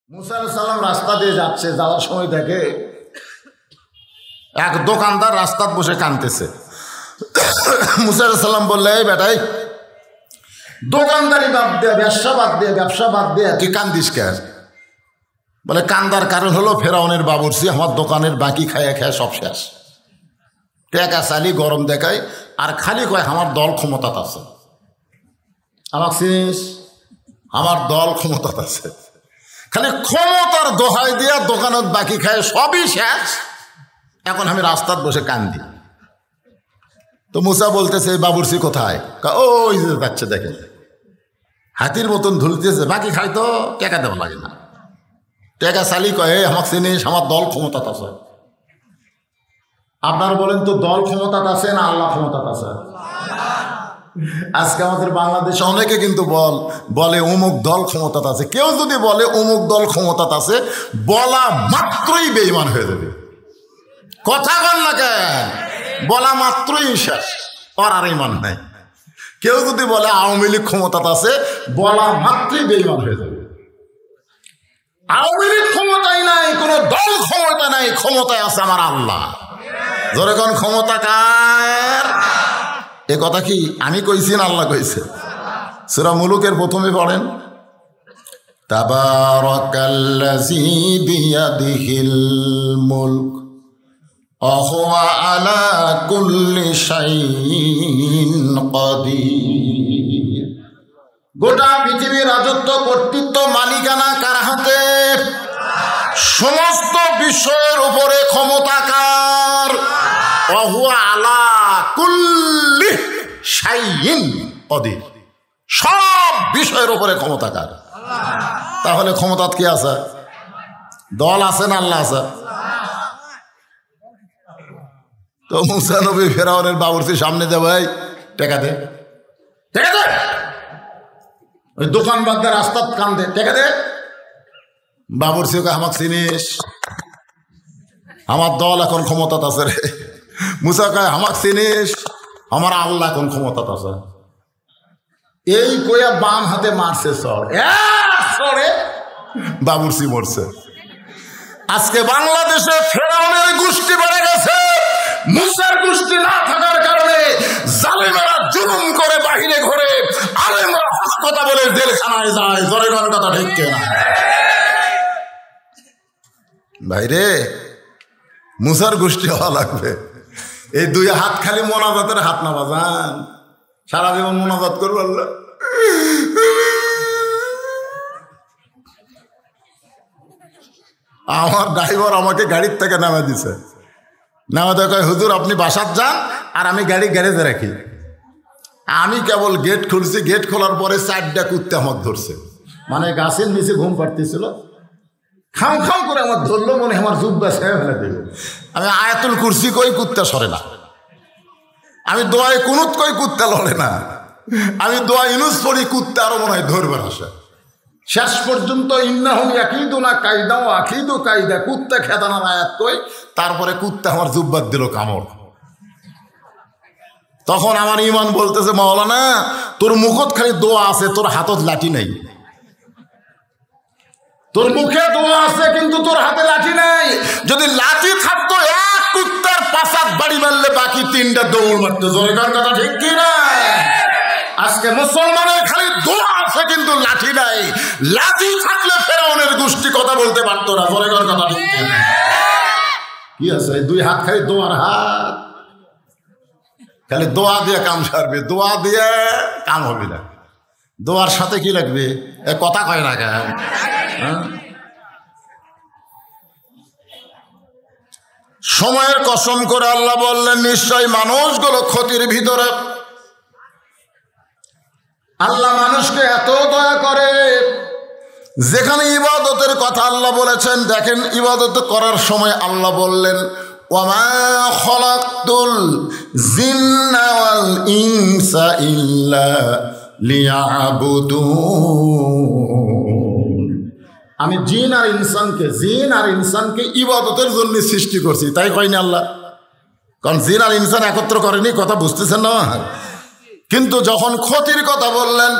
মুসা আলাইহিস সালাম রাস্তা দিয়ে যাচ্ছে, যাওয়ার সময় দেখে এক দোকানদার রাস্তায় বসে কাঁদতেছে। মুসা আলাইহিস সালাম বললে, এই বেটাই, দোকানদারি বাদ দিয়ে, ব্যবসা বাদ দিয়ে তুই কান্দিস কেন? বলে, কান্দার কারণ হলো ফেরাউনের বাবুর্চি আমার দোকানের বাকি খাইয়া খায় সব শেষ। টাকা চালি গরম দেখায় আর খালি কয় আমার দল ক্ষমতাত আছে। আমার চিনিস, আমার দল ক্ষমতাত আছে, খালি ক্ষমতার দোহাই দিয়া দোকানত বাকি খায় সবই শেষ, এখন আমি রাস্তায় বসে কান্দি। তো মুসা বলতেছে, বাবুর্চি কোথায়? ওই যে যাচ্ছে, দেখেন হাতির মতন ধুলতেছে, বাকি খাই তো টাকা দেওয়া লাগে না। টাকা চালি কয়, আমার চিনিস, আমার দল ক্ষমতাত আছে। আপনার বলেন তো, দল ক্ষমতাত আছে না আল্লাহ ক্ষমতাত আছে? আজকে আমাদের বাংলাদেশে অনেকে কিন্তু বলে অমুক দল ক্ষমতাত আছে। কেউ যদি বলে অমুক দল ক্ষমতাত আছে, বলা মাত্রই বেঈমান হয়ে যাবে। কথা বল না কেন? বলা মাত্রই শেষ, ওর আর ইমান নাই। কেউ যদি বলে আওয়ামী লীগ ক্ষমতাত আছে, বলা মাত্রই বেঈমান হয়ে যাবে। আওয়ামী লীগ ক্ষমতায় নাই, কোনো দল ক্ষমতা নাই, ক্ষমতায় আছে আমার আল্লাহ। জোরে কোন ক্ষমতা কার? এ কথা কি আমি কইছি না আল্লাহ কইছে? সূরা মুলুকের প্রথমে পড়েন, তাবারাকাল্লাযী বিয়াদিহিল মুলক ওয়া হুয়া আলা কুল্লি শাইইন কাদির। গোটা পৃথিবীর রাজত্ব, কর্তৃত্ব, মালিকানা কার হাতে? সমস্ত বিশ্বের উপরে ক্ষমতা কার? ওয়া হুয়া আলা কুল্লি শাইইন কাদির। সব বিষয়ের উপরে ক্ষমতা কার? তাহলে ক্ষমতাত কি আছে? দল আছে না আল্লাহ আছে? তো মুসা নবী ফেরাউনের বাবুর্চির সামনে দেব, এই টাকা দে, টাকা দে। ওই দোকান বাদ দিয়ে রাস্তাত কান্দে, টাকা দে। বাবুর্চি ওকে, আমাকে চিনিস, আমার দল এখন ক্ষমতাত আছে রে। মুসা কয়, আমাকে চিনিস, আমার আল্লাহ এখন ক্ষমতাত আছে। এই কইয়া বাম হাতে মারছে চড়ে, বাবুর্চি মরছে। আজকে বাংলাদেশে ফেরাউনের গোষ্ঠী বেড়ে গেছে। মুসার গোষ্ঠী না থাকার কারণে জালেমেরা জুলুম করে বাহিরে ঘরে, আলেমরা হক কথা বলে জেলখানায় যায়। জোরে কথা ঠিক না ভাইরে? মুসার গোষ্ঠী হওয়া লাগবে। এই দুই হাত খালি মোনাজাতের হাত না বাজান, সারা জীবন মোনাজাত করবো আল্লাহ। আমার ড্রাইভার আমাকে গাড়ির থেকে নামে দিছে, নামে দেখে, হুজুর আপনি বাসাত যান আর আমি গাড়ি গ্যারেজে রাখি। আমি কেবল গেট খুলছি, গেট খোলার পরে 4টা কুত্তে আমাকে ধরছে। মানে গাছের নিচে ঘুম পাড়তেছিল, খাও খাও করে আমার ধরলো, মনে আমার জুব্বা ছেড়ে ফেলে দেবে। আমি আয়াতুল কুরসি কই, কুত্তা সরে না। আমি দোয়ায় কুনুত কই, কুত্তা লড়ে না। আমি দোয়া ইউনুস পড়ি, কুত্তা আরো মনে হয় ধরবে আসে। শেষ পর্যন্ত ইন্নাহুম ইয়াকিদুনা কায়দা ওয়া আকিদু কায়দা, কুত্তা খেদানোর আয়াত কই, তারপরে কুত্তা আমার জুব্বাত দিল কামড়। তখন আমার ইমান বলতেছে, মাওলানা তোর মুখত খালি দোয়া আছে, তোর হাতত লাঠি নাই। তোর মুখে দোয়া আছে কিন্তু তোর হাতে লাঠি নাই। যদি লাঠি থাকতো, এক কুত্তার পাশাত বাড়ি মারলে বাকি 3টা দৌড় মারতো। জোরে কথা ঠিক কি না? আজকে মুসলমানের খালি দোয়া আছে কিন্তু লাঠি নাই। লাঠি থাকলে ফেরাউনের গোষ্ঠী কথা বলতে পারতো না। জোরে কথা ঠিক কি না? কি আছে? 2 হাত খালি দোয়ার হাত, খালি দোয়া দিয়ে কাম সারবে, দোয়া দিয়ে কাম হবে না। দোয়ার সাথে কি লাগবে? কথা কয় না কেন? সময়ের কসম করে আল্লাহ বললেন, নিশ্চয় মানুষগুলো ক্ষতির ভিতরে। আল্লাহ মানুষকে এত দয়া করে, যেখানে ইবাদতের কথা আল্লাহ বলেছেন, দেখেন ইবাদত করার সময় আল্লাহ বললেন, ওয়ামা খালাকতুল জিন্না ওয়াল ইনসা ইল্লা লিয়াবুদুন। আমি জিন আর ইনসানকে ইবাদতের জন্য সৃষ্টি করছি, তাই কয়নি আল্লাহ? কারণ জিন আর ইনসান একত্র করেনি, কথা বুঝতেছেন না? কিন্তু যখন ক্ষতির কথা বললেন,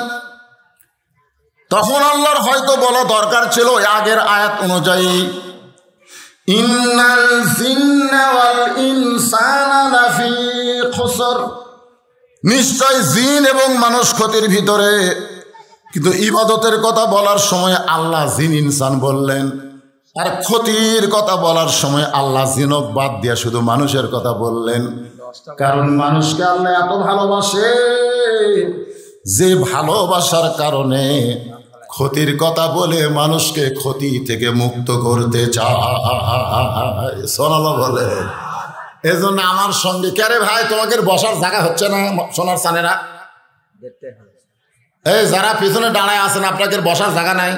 তখন আল্লাহর হয়তো বলা দরকার ছিল আগের আয়াত অনুযায়ী, ইন্নাল জিন্না ওয়াল ইনসানা লাফি খুসর, নিশ্চয় জিন এবং মানুষ ক্ষতির ভিতরে। কিন্তু ইবাদতের কথা বলার সময় আল্লাহ জিন ইনসান বললেন, আর ক্ষতির কথা বলার সময় আল্লাহ জিনক বাদ দিয়া শুধু মানুষের কথা বললেন। কারণ মানুষকে আল্লাহ এত ভালোবাসে যে ভালোবাসার কারণে ক্ষতির কথা বলে মানুষকে ক্ষতি থেকে মুক্ত করতে চায়। সোনালা বলে এজন্য আমার সঙ্গে কে রে ভাই তোমাকে বসার জায়গা হচ্ছে না সোনার সানেরা? এই যারা পিছনে দাঁড়ায় আছেন আপনাকে বসার জায়গা নাই।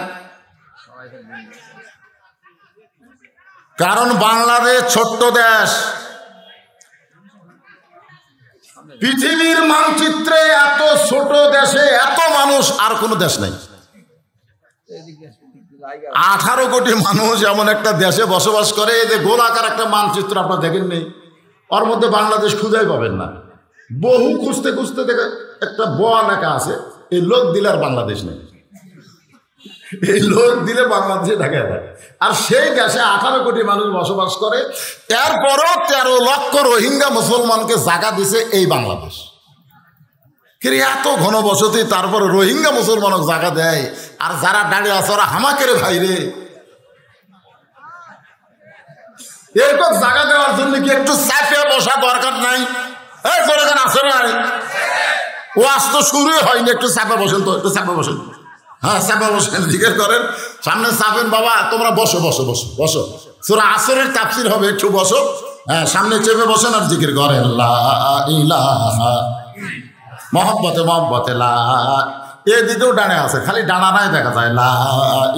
কারণ বাংলাদেশ ছোট্ট দেশ, পৃথিবীর মানচিত্রে এত ছোট দেশে এত মানুষ আর কোনো দেশ নাই। 18 কোটি মানুষ এমন একটা দেশে বসবাস করে। এই যে গোলাকার একটা মানচিত্র আপনারা দেখেন নেই, ওর মধ্যে বাংলাদেশ খুঁজেই পাবেন না। বহু খুঁজতে খুঁজতে দেখে একটা বোয়া লেখা আছে, এই লোক দিলে আর বাংলাদেশ নেই, এই লোক দিলে বাংলাদেশে ঢাকা যায়। আর সেই দেশে 18 কোটি মানুষ বসবাস করে, এরপরও 13 লক্ষ রোহিঙ্গা মুসলমানকে জায়গা দিছে এই বাংলাদেশ। কিন্তু এত ঘনবসতি তারপরে রোহিঙ্গা মুসলমানকে জায়গা দেয়, আর যারা দাঁড়িয়ে আছে ওরা হামাকের ভাইরে। এরকম জায়গা দেওয়ার জন্য কি একটু চাপে বসা দরকার নাই? এই দরকার আছে নাই? ওয়াজ তো শুরুই হয়নি, একটু চাপে বসেন তো, একটু চাপে বসেন। হ্যাঁ চাপে বসেন, জিজ্ঞেস করেন, সামনে চাপেন বাবা, তোমরা বসো বসো বসো বসো। সূরা আসরের তাফসীর হবে, একটু বসো। হ্যাঁ সামনে চেপে বসেন আর জিকির করেন লা ইলাহা, মহব্বতে মহব্বতে লা। এদিকেও ডানে আছে, খালি ডানা নাই দেখা যায়। লা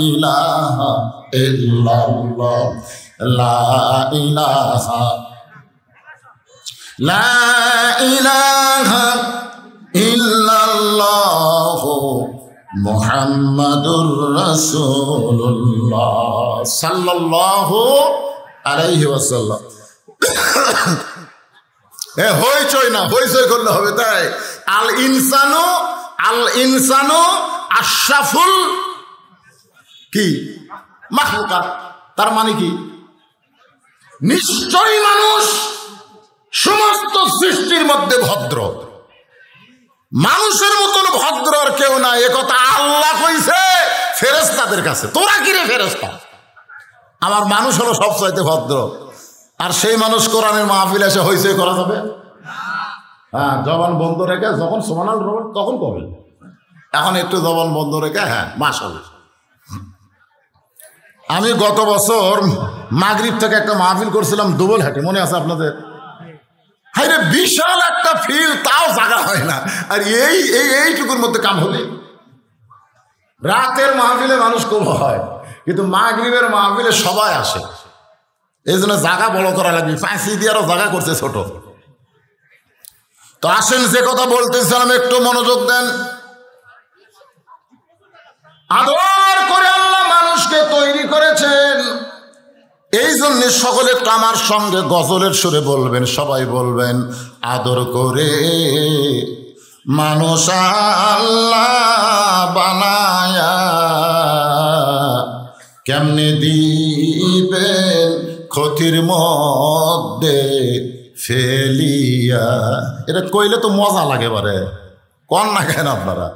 ইলাহা ইল্লাল্লাহ, লা ইলাহা, লা ইলাহা ইল্লাল্লাহ মুহাম্মাদুর রাসূলুল্লাহ সাল্লাল্লাহু আলাইহি ওয়াসাল্লাম। হইচই না, হইচই করলে হবে তাই। আল ইনসানু আশরাফুল কি মাখলুকাত, তার মানে কি? নিশ্চয়ই মানুষ সমস্ত সৃষ্টির মধ্যে ভদ্র, মানুষের মতন ভদ্র আর কেউ নাই। একথা আল্লাহ কইছে ফেরেশতাদের কাছে। তোরা কি রে ফেরেশতা? আমার মানুষ হলো সবচাইতে ভদ্র। আর সেই মানুষ কোরআনের মাহফিল এসে হইছে করা যাবে? হ্যাঁ, জবান বন্ধ রেখে যখন সুবহানাল্লাহ বলবেন তখন করবেন। এখন একটু জবান বন্ধ রেখে হ্যাঁ মাশাআল্লাহ। আমি গত বছর মাগরিব থেকে একটা মাহফিল করছিলাম দুবলহাটে, মনে আছে আপনাদের? হাই রে, বিশাল একটা ফিল, তাও জায়গা হয় না। আর এইটুকুর মধ্যে কাম হলে রাতের মাহফিলে মানুষ খুব হয়, কিন্তু মাগরিবের মাহফিলে সবাই আসে। এই জন্য জায়গা বড় করা লাগবে, ফাঁসি দিয়ে আরো জায়গা করছে ছোট। তো আসেন, যে কথা বলতেছিলাম একটু মনোযোগ দেন। আদর করে আল্লাহ মানুষকে তৈরি করেছেন, এই জন্য সকলে একটু আমার সঙ্গে গজলের সুরে বলবেন, সবাই বলবেন, আদর করে মানুষ আল্লাহ বানায়া কেমনে দিবেন ক্ষতির মধ্যে ফেলিয়া। এটা কইলে তো মজা লাগে, বারে কন না কেন আপনারা?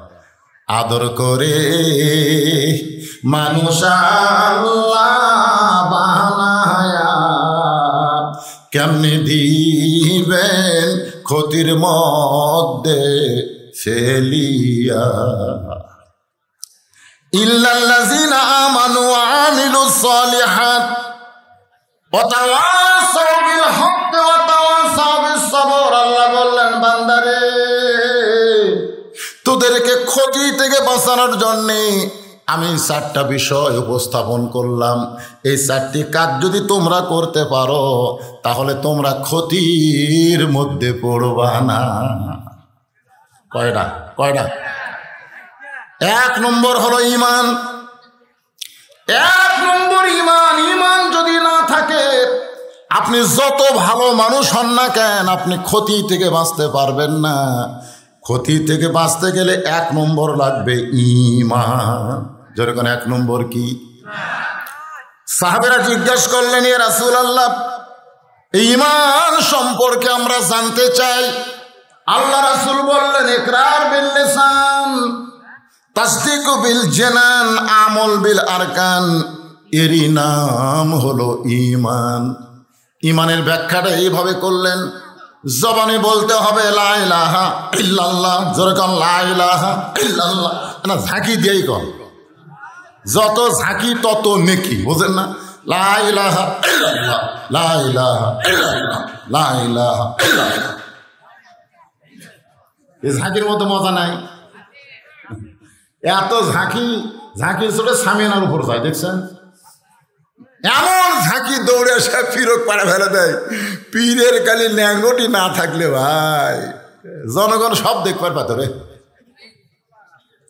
আদর করে মানুষ আল্লাহ বানায়া কেমনে দিবেন ক্ষতির মধ্যে ফেলিয়া। ইল্লাল্লাযিনা আমানু ওয়া আমিলুস সালিহাত ওয়া তাওয়াসাউ বিল হক্কি ওয়া তাওয়াসাউ বিস সবর। আল্লাহ বললেন, বান্দারে তোদেরকে ক্ষতি থেকে বাঁচানোর জন্যে আমি 4টা বিষয় উপস্থাপন করলাম। এই 4টি কাজ যদি তোমরা করতে পারো তাহলে তোমরা ক্ষতির মধ্যে পড়বা না। কয়টা? 1 নম্বর হলো ঈমান। 1 নম্বর ঈমান। ঈমান যদি না থাকে আপনি যত ভালো মানুষ হন না কেন, আপনি ক্ষতি থেকে বাঁচতে পারবেন না। ক্ষতি থেকে বাঁচতে গেলে 1 নম্বর লাগবে ঈমান। যেরকম 1 নম্বর কি? সাহাবেরা জিজ্ঞাসা করলেন, ইয়া রাসূলুল্লাহ, ঈমান সম্পর্কে আমরা জানতে চাই। আল্লাহ রাসূল বললেন, ইকরার বিল লিসান, তাসদীক বিল জানান, আমল বিল আরকান, এরই নাম হলো ঈমান। ঈমানের ব্যাখ্যাটা এইভাবে করলেন, জবানে বলতে হবে লা ইলাহা ইল্লাল্লাহ, যেরকম লা ইলাহা ইল্লাল্লাহ, না ঝাঁকি দিয়েই কর, যত ঝাঁকি তত নেকি, বুঝেন না? লা ইলাহা ইল্লাল্লাহ, লা ইলাহা ইল্লাল্লাহ, লা ইলাহা ইল্লাল্লাহ। এই ঝাঁকির মতো মজা নাই। এত ঝাঁকি ছোট সামিয়ানার উপর যায়, দেখছেন? এমন ঝাঁকি দৌড়ে সে ফিরক পাড়া ফেলে দেয়, পীরের কালি ল্যাঙ্গটি না থাকলে ভাই জনগণ সব দেখবার পাথরে।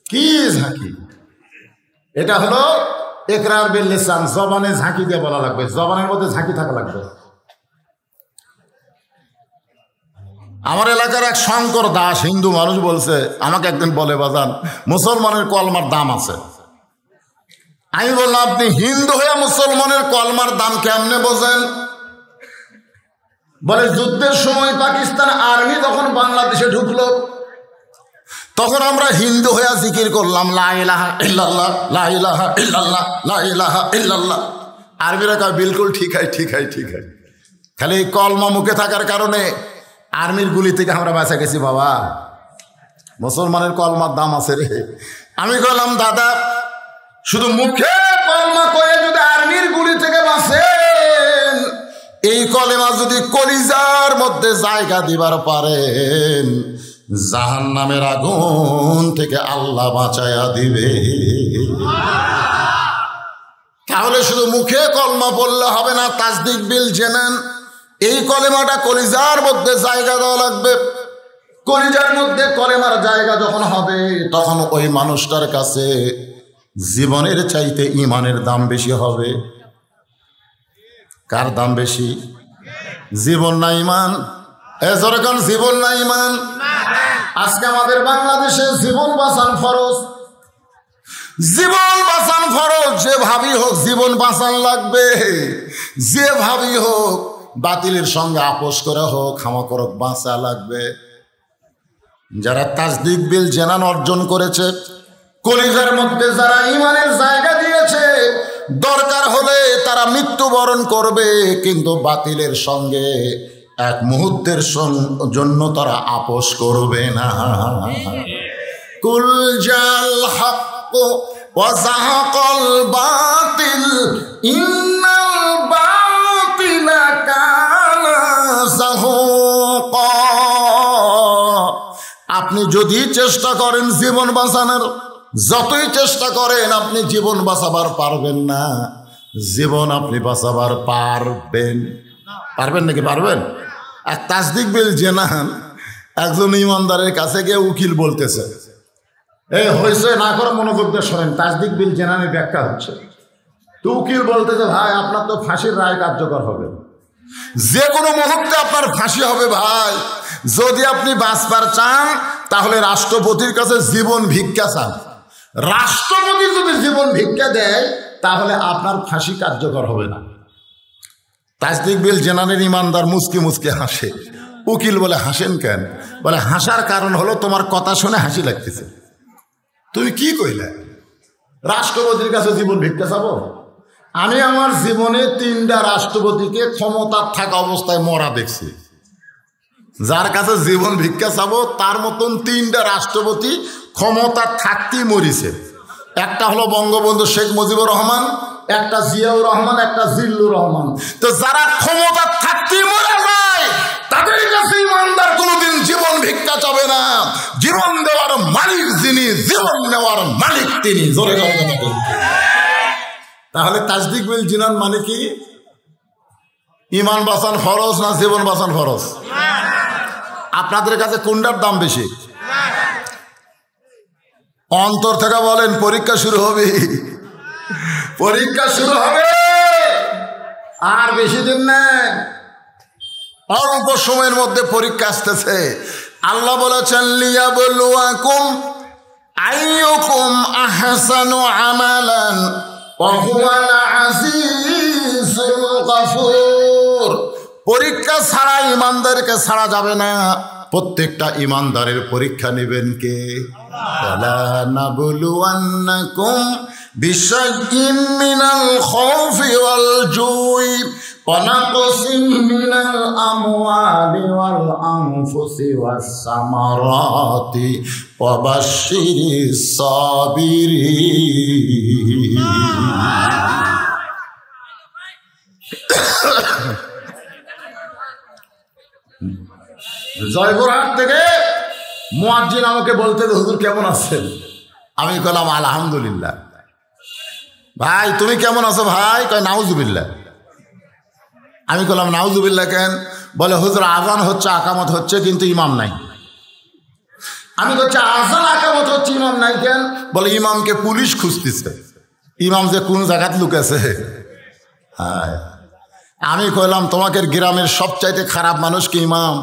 কি ঝাঁকি! এটা হলো ইকরার বিল লিসান, জবানে ঝাঁকি দিয়ে বলা লাগবে, জবানের মধ্যে ঝাঁকি থাকা লাগবে। আমার এলাকার এক শঙ্কর দাস হিন্দু মানুষ বলছে, আমাকে একদিন বলে, বাজান মুসলমানের কলমার দাম আছে। আমি বললাম, আপনি হিন্দু হয়ে মুসলমানের কলমার দাম কেমনে বোঝেন? বলে, যুদ্ধের সময় পাকিস্তান আর্মি যখন বাংলাদেশে ঢুকলো, তখন আমরা হিন্দু হয়ে জিকির করলাম লা ইলাহা ইল্লাল্লাহ, লা ইলাহা ইল্লাল্লাহ, লা ইলাহা ইল্লাল্লাহ। আরবিরা কয়, বিলকুল ঠিক হয়, ঠিক হয়, ঠিক হয়। খালি কলমা মুখে থাকার কারণে আর্মির গুলি থেকে আমরা বাঁচা গেছি বাবা। মুসলমানের কলমার দাম আছে রে। আমি বললাম, দাদা শুধু মুখে কলমা কয়ে যদি আর্মির গুলি থেকে বাঁচেন, এই কলেমা যদি কলিজার মধ্যে জায়গা দিবার পারেন, জাহান্নামের আগুন থেকে আল্লাহ বাঁচায়া দিবে। তাহলে শুধু মুখে কলমা পড়লে হবে না, তাসদীক বিল জানান, এই কলেমাটা কলিজার মধ্যে জায়গা দেওয়া লাগবে। কলিজার মধ্যে কলেমার জায়গা যখন হবে, তখন ওই মানুষটার কাছে জীবনের চাইতে ঈমানের দাম বেশি হবে। কার দাম বেশি? জীবন না ঈমান? যেরকম জীবন না ঈমান। আজকে আমাদের বাংলাদেশে জীবন বাঁচান ফরজ, জীবন বাঁচান ফরজ। যে ভাবি হোক জীবন বাঁচান লাগবে, যে ভাবি হোক বাতিলের সঙ্গে আপোষ করে হোক ক্ষমা করক, বাঁচা লাগবে। যারা তাসদীক বিল জানান অর্জন করেছে, কলিজার মধ্যে যারা ঈমানের জায়গা দিয়েছে, দরকার হলে তারা মৃত্যুবরণ করবে, কিন্তু বাতিলের সঙ্গে এক মুহূর্তের জন্য তারা আপোষ করবে না। কুল জাল হক ওয়া যাহাকাল বাতিল ইন্নাল বাতিলা কানা যাহুকা। আপনি যদি চেষ্টা করেন জীবন বাঁচানোর, যতই চেষ্টা করেন আপনি জীবন বাঁচাবার পারবেন না। জীবন আপনি বাঁচাবার পারবেন নাকি? পারবেন? আর তাসদীক বিল জানান একজন ইমানদারের কাছে গিয়ে উকিল বলতেছে, এই হয়েছে না করে মনোযোগ দিয়ে শোনেন, তাসদীক বিল জানানের ব্যাখ্যা হচ্ছে। তো উকিল বলতেছে, ভাই আপনার তো ফাঁসির রায় কার্যকর হবে, যে কোনো মুহূর্তে আপনার ফাঁসি হবে ভাই। যদি আপনি বাঁচবার চান তাহলে রাষ্ট্রপতির কাছে জীবন ভিক্ষা চান। রাষ্ট্রপতি যদি জীবন ভিক্ষা দেয় তাহলে আপনার ফাঁসি কার্যকর হবে না। তাসদীক বিল জানানের ইমানদার মুচকি মুচকি হাসে। উকিল বলে, হাসেন কেন? বলে, হাসার কারণ হলো তোমার কথা শুনে হাসি লাগতেছে। তুমি কি কইলে? রাষ্ট্রপতির কাছে জীবন ভিক্ষা চাবো? আমি আমার জীবনে 3টা রাষ্ট্রপতিকে ক্ষমতার থাকা অবস্থায় মরা দেখছি। যার কাছে জীবন ভিক্ষা চাবো তার মতন 3টা রাষ্ট্রপতি ক্ষমতা থাকতেই মরিছে। একটা হলো বঙ্গবন্ধু শেখ মুজিবুর রহমান, একটা জিয়াউর রহমান, একটা জিল্লুর রহমান। তো যারা ক্ষমতা থাকতেই মরে যায় তাদের কাছে ইমানদার কোনোদিন জীবন ভিক্ষা চাবে না। জীবন দেওয়ার মালিক যিনি, জীবন নেওয়ার মালিক তিনি। জোরে জোরে। তাহলে তাসদীক বিল জানান মানে কি? ঈমান বাঁচান ফরজ না জীবন বাঁচান ফরজ? আপনাদের কাছে কোনটার দাম বেশি? অন্তর থেকে বলেন, পরীক্ষা শুরু হবে, পরীক্ষা শুরু হবে, আর বেশি দিন নেই, অল্প সময়ের মধ্যে পরীক্ষা আসতেছে। আল্লাহ বলেছেন, লিয়াবলুয়াকুম আইয়ুকুম আহসানু আমালান ওয়া হুয়াল আজিজুল গফুর। পরীক্ষা ছাড়া ইমানদারকে ছাড়া যাবে না। প্রত্যেকটা ইমানদারের পরীক্ষা নেবেন কে? ওয়ালা নাবলুওয়ান্নাকুম বিশাইইন মিনাল খাউফি ওয়াল জুই ওয়া নাকসিম মিনাল আমওয়ালি ওয়াল আনফুসি ওয়াস সামারাতি ওয়া বাশশিরিস সাবিরিন। জয়পুরহাট থেকে মুয়াজ্জিন আমাকে বলতে, হুজুর কেমন আছেন? আমি বললাম আলহামদুলিল্লাহ। ভাই তুমি কেমন আছো ভাই? কয় নাউজুবিল্লাহ। আমি বললাম নাউজুবিল্লাহ কেন? বলে হুজুর আজান হচ্ছে, আকামত হচ্ছে, কিন্তু ইমাম নাই। আমি বলছি আজান আকামত হচ্ছে, ইমাম নাই কেন? বলে ইমামকে পুলিশ খুঁজতেছে। ইমাম যে কোন জায়গাত লুকেছে। হ্যাঁ, আমি কইলাম তোমাকে গ্রামের সবচাইতে খারাপ মানুষ কি ইমাম?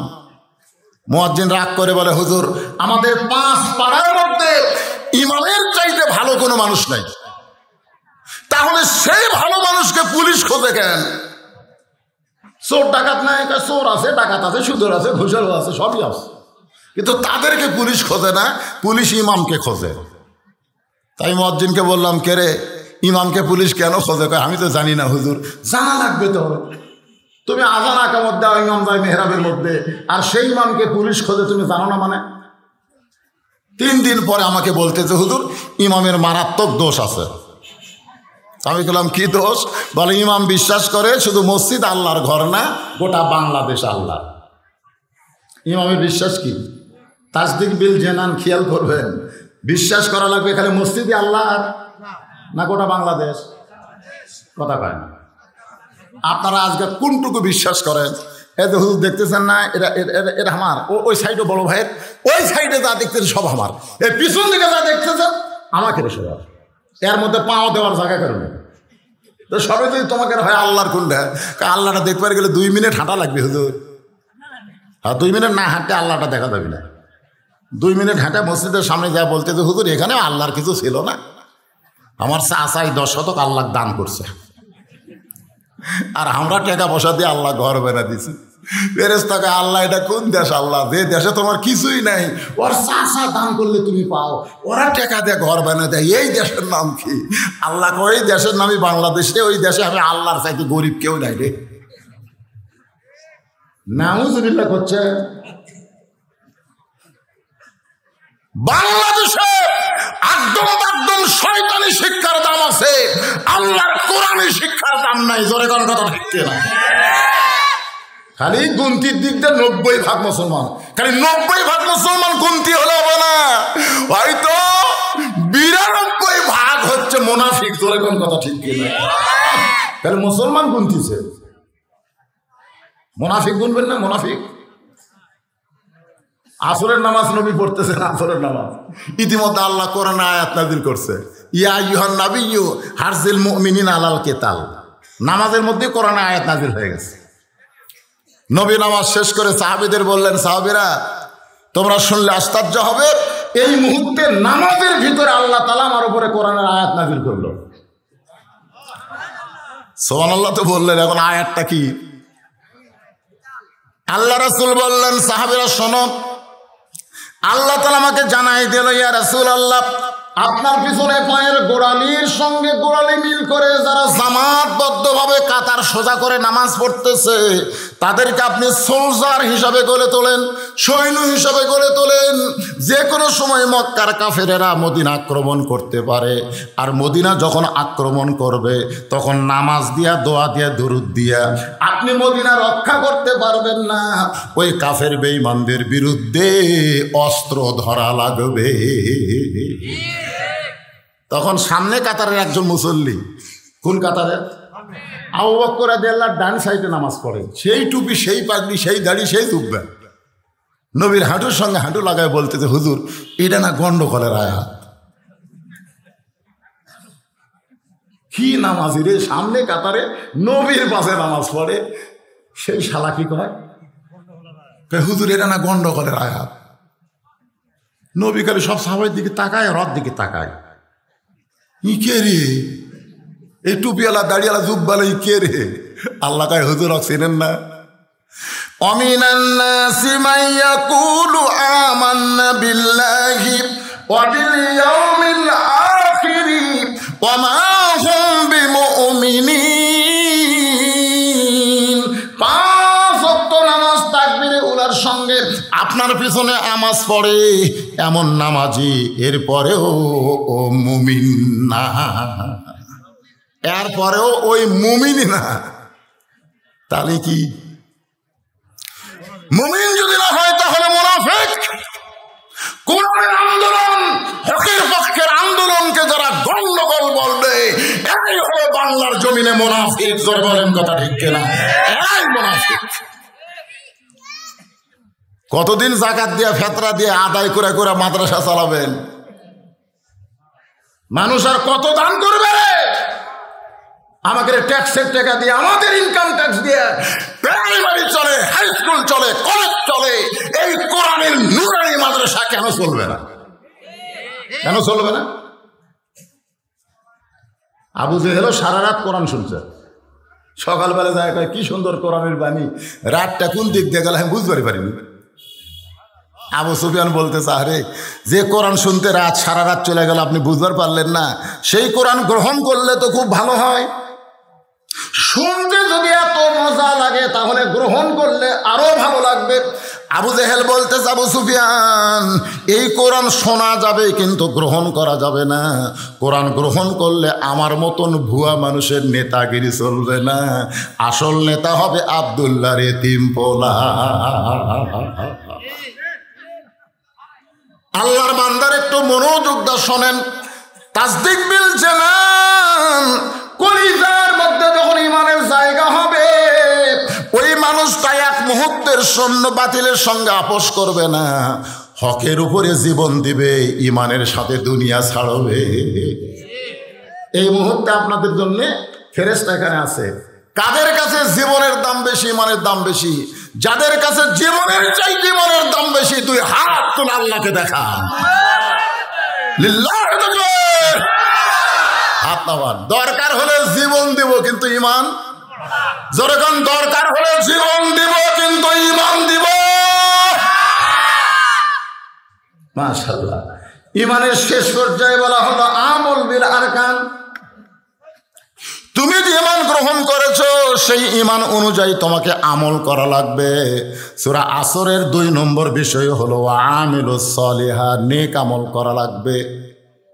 মুয়াজ্জিন রাগ করে বলে হুজুর আমাদের 5 পাড়ার মধ্যে ইমামের চাইতে ভালো কোনো মানুষ নাই। তাহলে সেই ভালো মানুষকে পুলিশ খোঁজে কেন? চোর ডাকাত নাই? চোর আছে, ডাকাত আছে, সুদর আছে, ঘুষেরও আছে, সবই আছে, কিন্তু তাদেরকে পুলিশ খোঁজে না, পুলিশ ইমামকে খোঁজে। তাই মুয়াজ্জিনকে বললাম কে রে, ইমামকে পুলিশ কেন খোঁজে? আমি তো জানি না হুজুর। জানা লাগবে তো। তুমি আজান আকামত দাও, ইমাম যায় মেহরাবের মধ্যে, আর সেই ইমামকে পুলিশ খোঁজে তুমি জানো না মানে? 3 দিন পরে আমাকে বলতেছে হুজুর ইমামের মারাত্মক দোষ আছে। আমি বললাম কি দোষ? বলে ইমাম বিশ্বাস করে শুধু মসজিদ আল্লাহর ঘর না, গোটা বাংলাদেশ আল্লাহ। ইমামের বিশ্বাস কি? তাসদিক বিল জেনান, খেয়াল করবেন, বিশ্বাস করা লাগবে খালি মসজিদে আল্লাহ না গোটা বাংলাদেশ? কথা কয় না। আপনারা আজকে কোনটুকু বিশ্বাস করেন? এই যে হুজুর দেখতেছেন না, এটা আমার, ওই সাইডে বড় ভাইয়ের, ওই সাইডে যা দেখতেছেন সব আমার, এই পিছন দিকে যা দেখতেছেন আমাকে সব। এর মধ্যে পাও দেওয়ার জায়গা কারণে তো সবাই যদি তোমাকে হয় আল্লাহর কোনটা, আল্লাহটা দেখবার গেলে 2 মিনিট হাঁটা লাগবে হুজুর। আর 2 মিনিট না হাঁটতে আল্লাহটা দেখা যাবে না। 2 মিনিট হাঁটা মসজিদের সামনে যা বলতে যে হুজুর এখানে আল্লাহর কিছু ছিল না, আমার চাচাই 10 শতক আল্লাহ দান করছে, আর আমরা টাকা পয়সা দিয়ে আল্লাহ ঘর বেড়া দিছি। ফেরেশতাকে আল্লাহ এটা কোন দেশ? আল্লাহ যে দেশে তোমার কিছুই নাই, ওর চাচা দান করলে তুমি পাও, ওরা টাকা দিয়ে ঘর বানা দেয়, এই দেশের নাম কি? আল্লাহ ওই দেশের নামই বাংলাদেশ রে, ওই দেশে আমি আল্লাহর চাইতে গরিব কেউ নাই রে। নাউজুবিল্লাহ করছে। বাংলাদেশে একদম শয়তানি শিক্ষার দাম আছে, আল্লাহর কোরআনী শিক্ষার দাম নাই। জোরে কোন কথা ঠিক না? খালি গুনতির দিক দিয়ে 90% মুসলমান, খালি 90% মুসলমান গুনতি হলে হবে না, হয়তো 92% হচ্ছে মুনাফিক। জোরে কোন কথা ঠিক না? তাহলে মুসলমান গুনতিছে, মুনাফিক গুনবেন না? মুনাফিক আসরের নামাজ নবী পড়তেছেন, আসরের নামাজ ইতিমধ্যে আল্লাহ কোরআন আয়াত নাযিল করছে, ইয়া আইয়ুহান নাবিয়্যু হারজিল মুমিনিনা আলাল কিতাল। নামাজের মধ্যে কোরআন আয়াত নাযিল হয়ে গেছে। নবী নামাজ শেষ করে সাহাবীদের বললেন, সাহাবীরা তোমরা শুনলে আশ্চর্য হবে, এই মুহূর্তে নামাজের ভিতরে আল্লাহ তাআলা আমার উপরে কোরআনের আয়াত নাযিল করলো। সুবহানাল্লাহ তো বললেন, এখন আয়াতটা কি? আল্লাহ রাসূল বললেন, সাহাবীরা শোনো, আল্লাহ তাআলা আমাকে জানাই দিল, ইয়া রাসূলুল্লাহ আপনার পিছনে পায়ের গোড়ালির সঙ্গে গোড়ালি মিল করে যারা জামাতবদ্ধভাবে কাতার সোজা করে নামাজ পড়তেছে, তাদেরকে আপনি সোলজার হিসাবে গড়ে তোলেন, সৈন্য হিসাবে গড়ে তোলেন। যে কোনো সময় মক্কার কাফেরেরা মদিনা আক্রমণ করতে পারে, আর মদিনা যখন আক্রমণ করবে তখন নামাজ দিয়া, দোয়া দিয়া, দুরূদ দিয়া আপনি মদিনা রক্ষা করতে পারবেন না। ওই কাফের বেঈমানদের বিরুদ্ধে অস্ত্র ধরা লাগবে। তখন সামনে কাতারের একজন মুসল্লি, কোন কাতারের? আবু বকর রাদিয়াল্লাহু আনহু ডান সাইডে নামাজ পড়ে, সেই টুপি, সেই পাগড়ি, সেই দাড়ি, সেই জুব্বা, নবীর হাঁটুর সঙ্গে হাঁটু লাগায় বলতেছে, হুজুর এটা না গন্ডগোলের আয়াত। কি নামাজি রে, সামনে কাতারে নবীর পাশে নামাজ পড়ে, সেই শালা কি কয়, হুজুর এটা না গন্ডগোলের আয়াত। নবী খালি সব সাহাবার দিকে তাকায় আর ওর দিকে তাকায়। ই কে রে, এই টুপিওয়ালা দাড়িওয়ালা জুব্বালা, ই কে রে? আল্লাহ কয় হুজুর চিনেন না? অমিনান নাসি মান ইয়াকুলু আমান্না বিল্লাহি ওয়া বিল ইয়াউমিল আখির ওয়া মা হুম বিমুমিনিন। পাঁচ ওয়াক্ত নামাজ তাকবীরে উলার সঙ্গে আপনার পিছনে নামাজ পড়ে এমন নামাজি এরপরেও ও মুমিন না, এরপরেও ওই মুমিনই না। তাহলে কি মুমিন যদি না হয় তাহলে মুনাফিক। কোরআনের আন্দোলন, হকের পক্ষের আন্দোলনকে যারা গন্ডগোল বলবে, এই হলো বাংলার জমিনে মুনাফিক। জোরে বলেন কথা ঠিক কিনা? এই মুনাফিক। কতদিন যাকাত দিয়ে ফেতরা দিয়ে আদায় করে করে মাদ্রাসা চালাবেন? মানুষ আর কত দান করবে? আমাদের ট্যাক্সের টাকা দিয়ে, আমাদের ইনকাম ট্যাক্স দিয়ে প্রাইমারি চলে, হাই স্কুল চলে, কলেজ চলে। এই কোরআনের নূরানি মাদ্রাসা কেন চলবে না? কেন চলবে না? আবু জেহেল সারা রাত কোরআন শুনছে, সকালবেলা যায় কয় কি সুন্দর কোরআনের বাণী, রাতটা কোন দিক দিয়ে গেল আমি বুঝতে পারিনি। আবু সুফিয়ান বলতেছে, আরে যে কোরআন শুনতে রাত সারা রাত চলে গেল আপনি বুঝতে পারলেন না? সেই কোরআন গ্রহণ করলে তো খুব ভালো হয়। শুনতে যদি এত মজা লাগে তাহলে গ্রহণ করলে আরো ভালো লাগবে। আবু জেহেল বলতেছে, আবু সুফিয়ান এই কোরআন শোনা যাবে কিন্তু গ্রহণ করা যাবে না। কোরআন গ্রহণ করলে আমার মতন ভুয়া মানুষের নেতাগিরি চলবে না, আসল নেতা হবে আব্দুল্লাহর এতিম পোলা। আল্লাহর বান্দার একটু মনোযোগ দা শোনেন। তাসদিক বিল জানান, কলিজার মধ্যে যখন ইমানের জায়গা হবে, ওই মানুষটা এক মুহূর্তের সৈন্য বাতিলের সঙ্গে আপোষ করবে না, হকের উপরে জীবন দিবে, ইমানের সাথে দুনিয়া ছাড়বে। এই মুহূর্তে আপনাদের জন্য ফেরেশতা এখানে আছে। কাদের কাছে জীবনের দাম বেশি, ইমানের দাম বেশি? যাদের কাছে জীবনের চাইতে ইমানের দাম বেশি, তুই হাত তুলে আল্লাহকে দেখা। হাত নামান। দরকার হলে জীবন দিব কিন্তু ইমান, যখন দরকার হলে জীবন দিব কিন্তু ইমান দিব। মাশাআল্লাহ। ইমানের শেষ পর্যায়ে বলা হলো আমল বিল আরকান। তুমি যে ঈমান গ্রহণ করেছো সেই ঈমান অনুযায়ী তোমাকে আমল করা লাগবে। সূরা আসরের 2 নম্বর বিষয় হলো আমিলুস সলিহাত, নেক আমল করা লাগবে।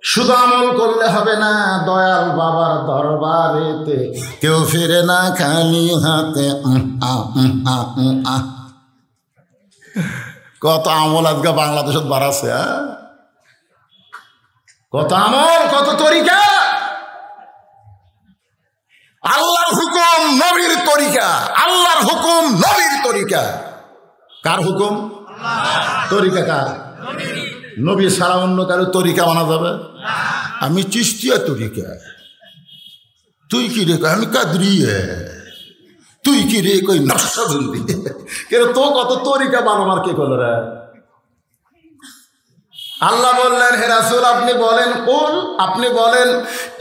শুধু আমল করলে হবে না, দয়াল বাবার দরবারেতে কেউ ফিরে না খালি হাতে। কত আমল আজকে বাংলাদেশত বাড়াছে, কত আমল, কত তরিকা। আল্লাহর হুকুম নবীর তরিকা, আল্লাহর হুকুম নবীর তরিকা। কার হুকুম? তরিকা কার? নবী ছাড়া অন্য কারো তরিকা মানা যাবে? আমি চিশতিয়া তরিকা, তুই কি রে? আমি কাদরিয়া, তুই কি রে? কই নকশবন্দি। কেন তো কত তরিকা বানাবার কে করল রে? আল্লাহ বললেন, হে রাসূল আপনি বলেন, কুল আপনি বলেন,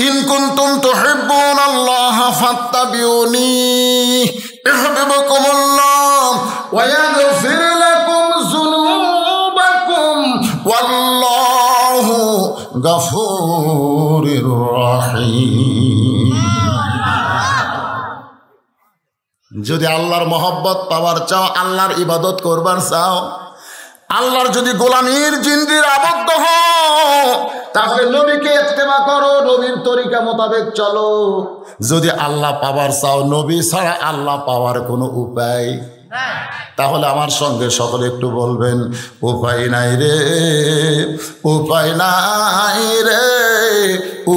ইন কুনতুম তুহিব্বুনাল্লাহ ফাত্তাবিউনি ইউহিব্বুকুমুল্লাহ ওয়া ইয়াগফির লাকুম যুনুবাকুম ওয়াল্লাহু গফুরুর রহিম। যদি আল্লাহর মহব্বত পাওয়ার চাও, আল্লাহর ইবাদত করবার চাও, আল্লাহর যদি গোলামীর জিন্দির আবদ্ধ হও, তাহলে নবীকে ইত্তেবা করো, নবীর তরিকা মোতাবেক চলো। যদি আল্লাহ পাওয়ার চাও, নবী ছাড়া আল্লাহ পাওয়ার কোনো উপায় নাই। তাহলে আমার সঙ্গে সকলে একটু বলবেন, উপায় নাই রে, উপায় নাই রে,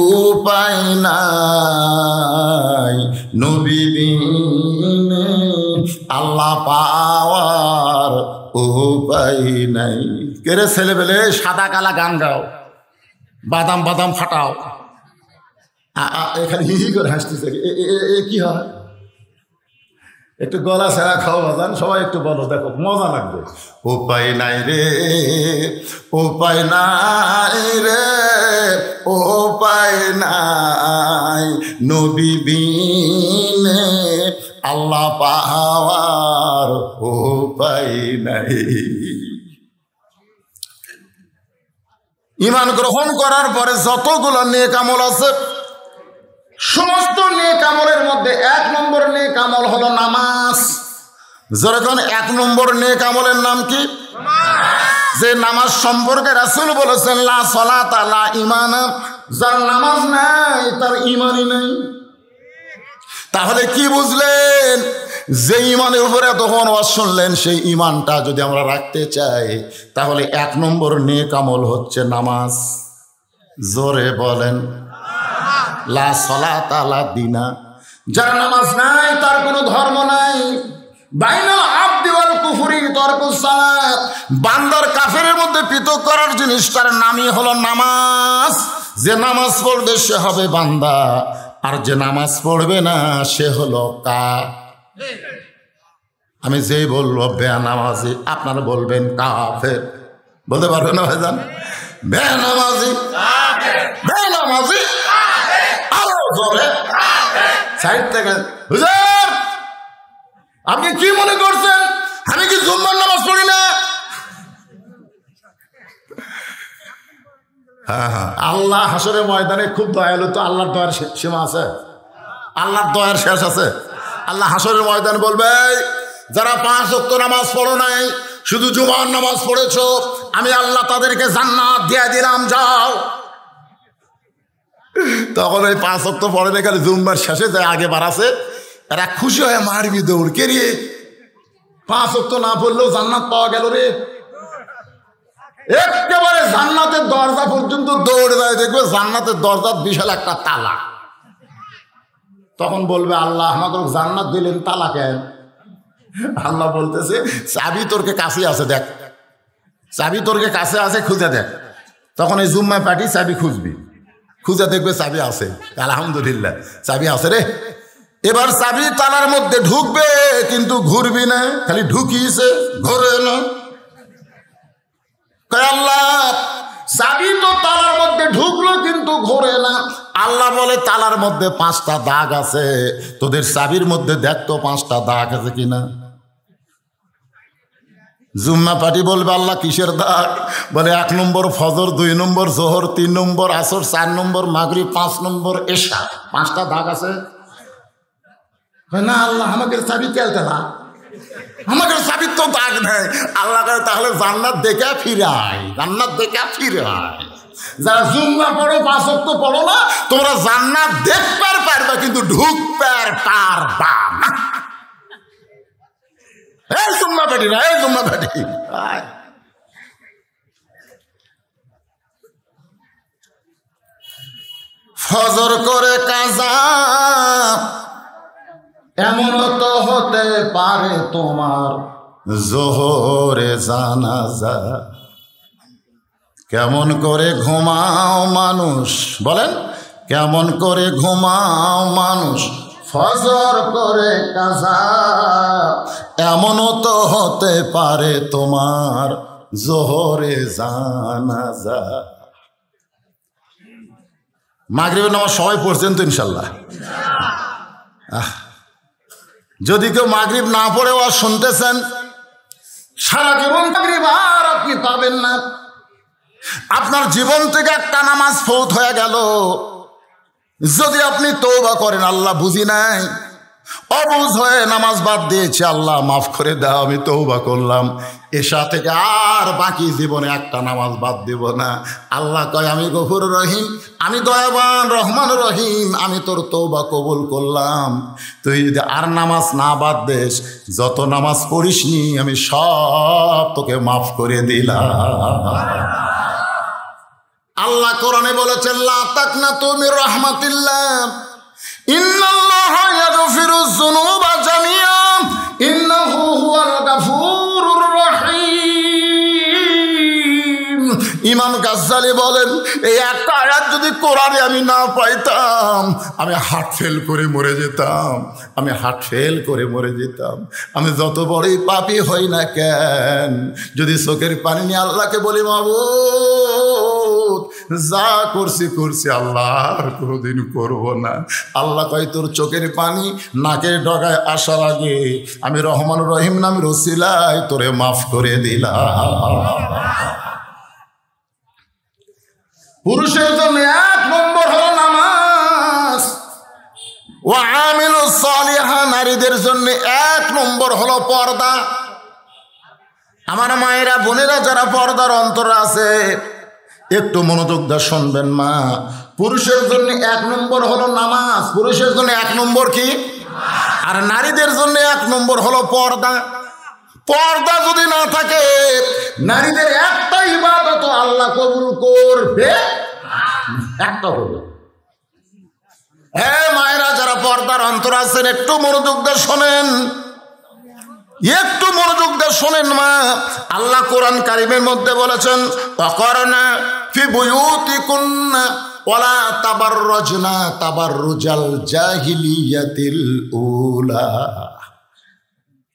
উপায় নাই, নবী বিনে আল্লাহ পাওয়ার উপায় নাই। কেরে ছেলেবেলে সাদা কালা গান গাও, বাদাম বাদাম ফাটাও, এখানে হি হি করে হাসতেছে, কি হয়? একটু গলা ছেঁড়া খাওয়া বাজান, সবাই একটু বলো, দেখো মজা লাগবে। উপায় নাই রে, উপায় নাই রে, উপায় নাই, নবী বিনে আল্লাহ পাওয়ার উপায় নাই। ঈমান গ্রহণ করার পরে যতগুলো নেক আমল আছে, সমস্ত নেক আমলের মধ্যে 1 নম্বর নেক আমল হলো নামাজ। যেরকম 1 নম্বর নেক আমলের নাম কি? যে নামাজ সম্পর্কে রাসূল বলেছেন লা সালাতা লা ঈমান, যার নামাজ নাই তার ঈমানই নাই। তাহলে কি বুঝলেন? যে ঈমানের উপরে তখন ওয়াজ শুনলেন, সেই ঈমানটা যদি আমরা রাখতে চাই তাহলে 1 নম্বর নেক আমল হচ্ছে নামাজ। জোরে বলেন লা সালাতা লা দীনা। যার নামাজ নাই তার কোনো ধর্ম নাই। বাইনাল আবদি ওয়াল কুফরি তারকুস সালাত, বান্দার কাফেরের মধ্যে পৃথক করার জিনিসটার নামই হলো নামাজ। যে নামাজ পড়বে সে হবে বান্দা, আর যে নামাজ পড়বে না সে হলো কাফের। আমি যেই বলবো বেনামাজি, আপনারা বলবেন কাফের। বলতে পারবেন না ভাইজান? বেনামাজি কাফের, বেনামাজি কাফের, আরো জোরে কাফের। সাইড থেকে হুজুর আপনি কি মনে করছেন আমি কি জুম্মার নামাজ পড়ি না? হ্যাঁ হ্যাঁ, আল্লাহ হাসরের ময়দানে খুব দয়ালু। তো আল্লাহর দয়ার সীমা আছে? আল্লাহর দয়ার শেষ আছে? আল্লাহ হাসরের ময়দানে বলবে যারা 5 ওয়াক্ত নামাজ পড়ো নাই, শুধু জুমার নামাজ পড়েছো, আমি আল্লাহ তাদেরকে জান্নাত দিয়ে দিলাম, যাও। তখন ওই 5 ওয়াক্ত পড়ে না, খালি জুম্মার শেষে যায় আগে বাড়াছে, এরা খুশি হয়ে মারবি দৌড়। কে রে 5 ওয়াক্ত না পড়লেও জান্নাত পাওয়া গেল রে। একেবারে জান্নাতের দরজা পর্যন্ত দৌড়ে যায়, দেখবে জান্নাতের দরজার বিশাল একটা তালা। তখন বলবে আল্লাহ আমাকে জান্নাত দিলেন, তালা কেন? আল্লাহ বলতেছে চাবি তোরকে কাছে আছে, দেখ চাবি তোরকে কাছে আছে, খুঁজে দেখ। তখন এই জুম্মায় পাটি চাবি খুঁজবি, খুঁজে দেখবে চাবি আছে। আলহামদুলিল্লাহ চাবি আছে রে। এবার চাবি তালার মধ্যে ঢুকবে, কিন্তু ঘুরবি না, খালি ঢুকিয়েছে, ঘুরে না। আল্লাহ চাবি তো তালার মধ্যে ঢুকলো কিন্তু ঘোরে না। আল্লাহ বলে তালার মধ্যে 5টা দাগ আছে, তোদের চাবির মধ্যে দেখ তো 5টা দাগ আছে কিনা। জুম্মা পাটি বলবে আল্লাহ কিসের দাগ? বলে 1 নম্বর ফজর, 2 নম্বর জোহর, 3 নম্বর আসর, 4 নম্বর মাগরিব, 5 নম্বর এশা। 5টা দাগ আছে না। আল্লাহ আমাকে চাবি কেলতে না, আমাকে চাবির তো দাগ নেই। আল্লাহ করে তাহলে জান্নাত দেখে ফিরাই, জান্নাত দেখে ফিরাই। যারা জুম্মা পড়ো 5 ওয়াক্ত পড়ো না, তোমরা জান্নাত দেখতে পারবে কিন্তু ঢুকতে পারবা না। এই জুম্মা পাটি না, এই জুম্মা পাটি। ফজর করে কাজা এমন তো হতে পারে তোমার জোহরে জানাজা। কেমন করে ঘুমাও মানুষ, বলেন কেমন করে ঘুমাও মানুষ, ফজর করে কাজা এমনও তো হতে পারে তোমার জোহরে জানাজা। মাগরিবের নামাজ সবাই পড়ছেন তো ইনশাল্লাহ? যদি কেউ মাগরিব না পড়েও আর শুনতেছেন, সারা জীবন মাগরিব আর আপনি পাবেন না। আপনার জীবন থেকে একটা নামাজ ফৌত হয়ে গেল। যদি আপনি তওবা করেন, আল্লাহ বুঝি নাই, অবুঝ হয়ে নামাজ বাদ দিয়েছে, আল্লাহ মাফ করে দাও, আমি তওবা করলাম, এশা থেকে আর বাকি জীবনে একটা নামাজ বাদ দিব না। আল্লাহ কয় আমি গফুর রহিম, আমি দয়াবান রহমান রহিম, আমি তোর তওবা কবুল করলাম। তুই যদি আর নামাজ না বাদ দেস, যত নামাজ পড়িসনি আমি সব তোকে মাফ করে দিলাম। আল্লাহ কোরআনে বলেছেন লা তাকনাতু মির রাহমাতিল্লাহ, ইন্নাল্লাহা ইয়াগফিরুয যুনুবা জামিআ, ইন্নাহু হুয়াল গাফুরুর রহিম। ইমাম গাজ্জালী বলেন এই একটা আয়াত যদি কোরআনে আমি না পাইতাম, আমি হার্ট ফেল করে মরে যেতাম, আমি হার্ট ফেল করে মরে যেতাম। আমি যত বড়ই পাপী হই না কেন, যদি চোখের পানি নিয়ে আল্লাহকে বলি মাবুদ যা করছি করছি, আল্লাহ আর কোনোদিন করবো না। আল্লাহ কয় তোর চোখের পানি নাকের ডগায় আসার আগে আমি রহমান রহিম নামের ওসিলায় তোরে মাফ করে দিলাম। পুরুষের জন্য 1 নম্বর হলো নামাজ, ওয়া আমিলুস সালিহা, নারীদের জন্য 1 নম্বর হলো পর্দা। আমার মায়েরা বোনেরা যারা পর্দার অন্তরে আছে একটু মনোযোগ দিয়ে শুনবেন মা। পুরুষের জন্য 1 নম্বর হলো নামাজ, পুরুষের জন্য 1 নম্বর কি? আর নারীদের জন্য 1 নম্বর হলো পর্দা। পর্দা যদি না থাকে নারীদের একটা ইবাদত আল্লাহ কবুল করবে একটা করবে। হ্যাঁ মায়েরা যারা পর্দার অন্তর আছেন একটু মনোযোগ দিয়ে শোনেন, একটু মনোযোগ দিয়ে শোনেন মা। আল্লাহ কোরআন কারিমের মধ্যে বলেছেন ওয়াকারনা ফি বুয়ুতিকুন্না ওয়ালা তাবাররাজনা তাবাররুজাল জাহিলিয়াতিল উলা।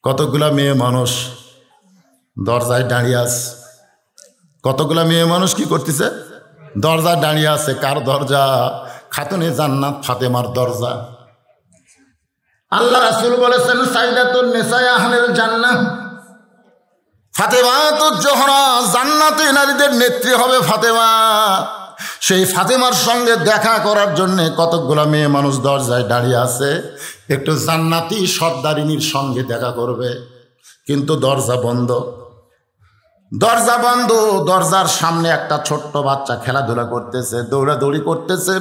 কতগুলা মেয়ে মানুষ দরজায় দাঁড়িয়ে আছে, কতগুলা মেয়ে মানুষ কি করতেছে? দরজায় দাঁড়িয়ে আছে। কার দরজা? খাতুনে জান্নাত ফাতেমার দরজা। আল্লাহ রাসূল বলেছেন সাইয়্যিদাতুন নিসা আহলিল জান্নাহ, ফাতেমাতুজ জোহরা, জান্নাতে নারীদের নেত্রী হবে ফাতেমা। সেই ফাতেমার সঙ্গে দেখা করার জন্য কতগুলা মেয়ে মানুষ দরজায় দাঁড়িয়ে আছে, একটু জান্নাতি সর্দারিনীর সঙ্গে দেখা করবে, কিন্তু দরজা বন্ধ, দরজা বন্ধ। দরজার সামনে একটা ছোট্ট বাচ্চা খেলাধুলা করতেছে, দৌড়াদৌড়ি করতেছে।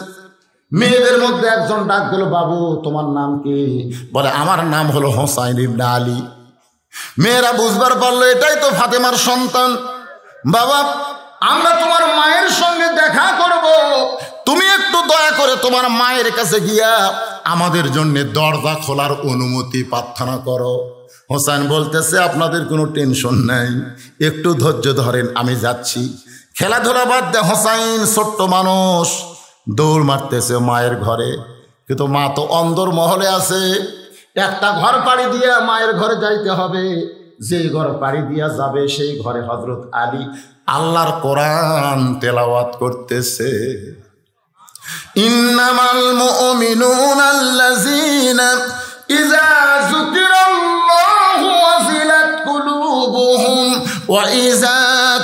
মেয়েদের মধ্যে একজন ডাক দিল, বাবু তোমার নাম কি? বলে আমার নাম হলো হোসাইন ইবনে আলী। মেয়েরা বুঝবার পারলো এটাই তো ফাতেমার সন্তান। বাবা আমরা তোমার মায়ের সঙ্গে দেখা করব, তুমি একটু দয়া করে তোমার মায়ের কাছে গিয়া আমাদের জন্য দরজা খোলার অনুমতি প্রার্থনা করো। হোসেন বলতেছে আপনাদের কোনো টেনশন নাই, একটু ধৈর্য ধরেন, আমি যাচ্ছি। খেলাধুলা বাদ দে হোসাইন ছোট্ট মানুষ দৌড় মারতেছে মায়ের ঘরে, কিন্তু মা তো অন্দর মহলে আছে। একটা ঘর পাড়ি দিয়া মায়ের ঘরে যাইতে হবে, যে ঘর পাড়ি দিয়া যাবে সেই ঘরে হযরত আলী আল্লাহর কোরআন তেলাওয়াত করতেছে। ইন্নামাল মুমিনুনা আল্লাযীনা ইযা যুকিরাল্লাহু ওয়াজিলাত কুলুবুহুম ওয়া ইযা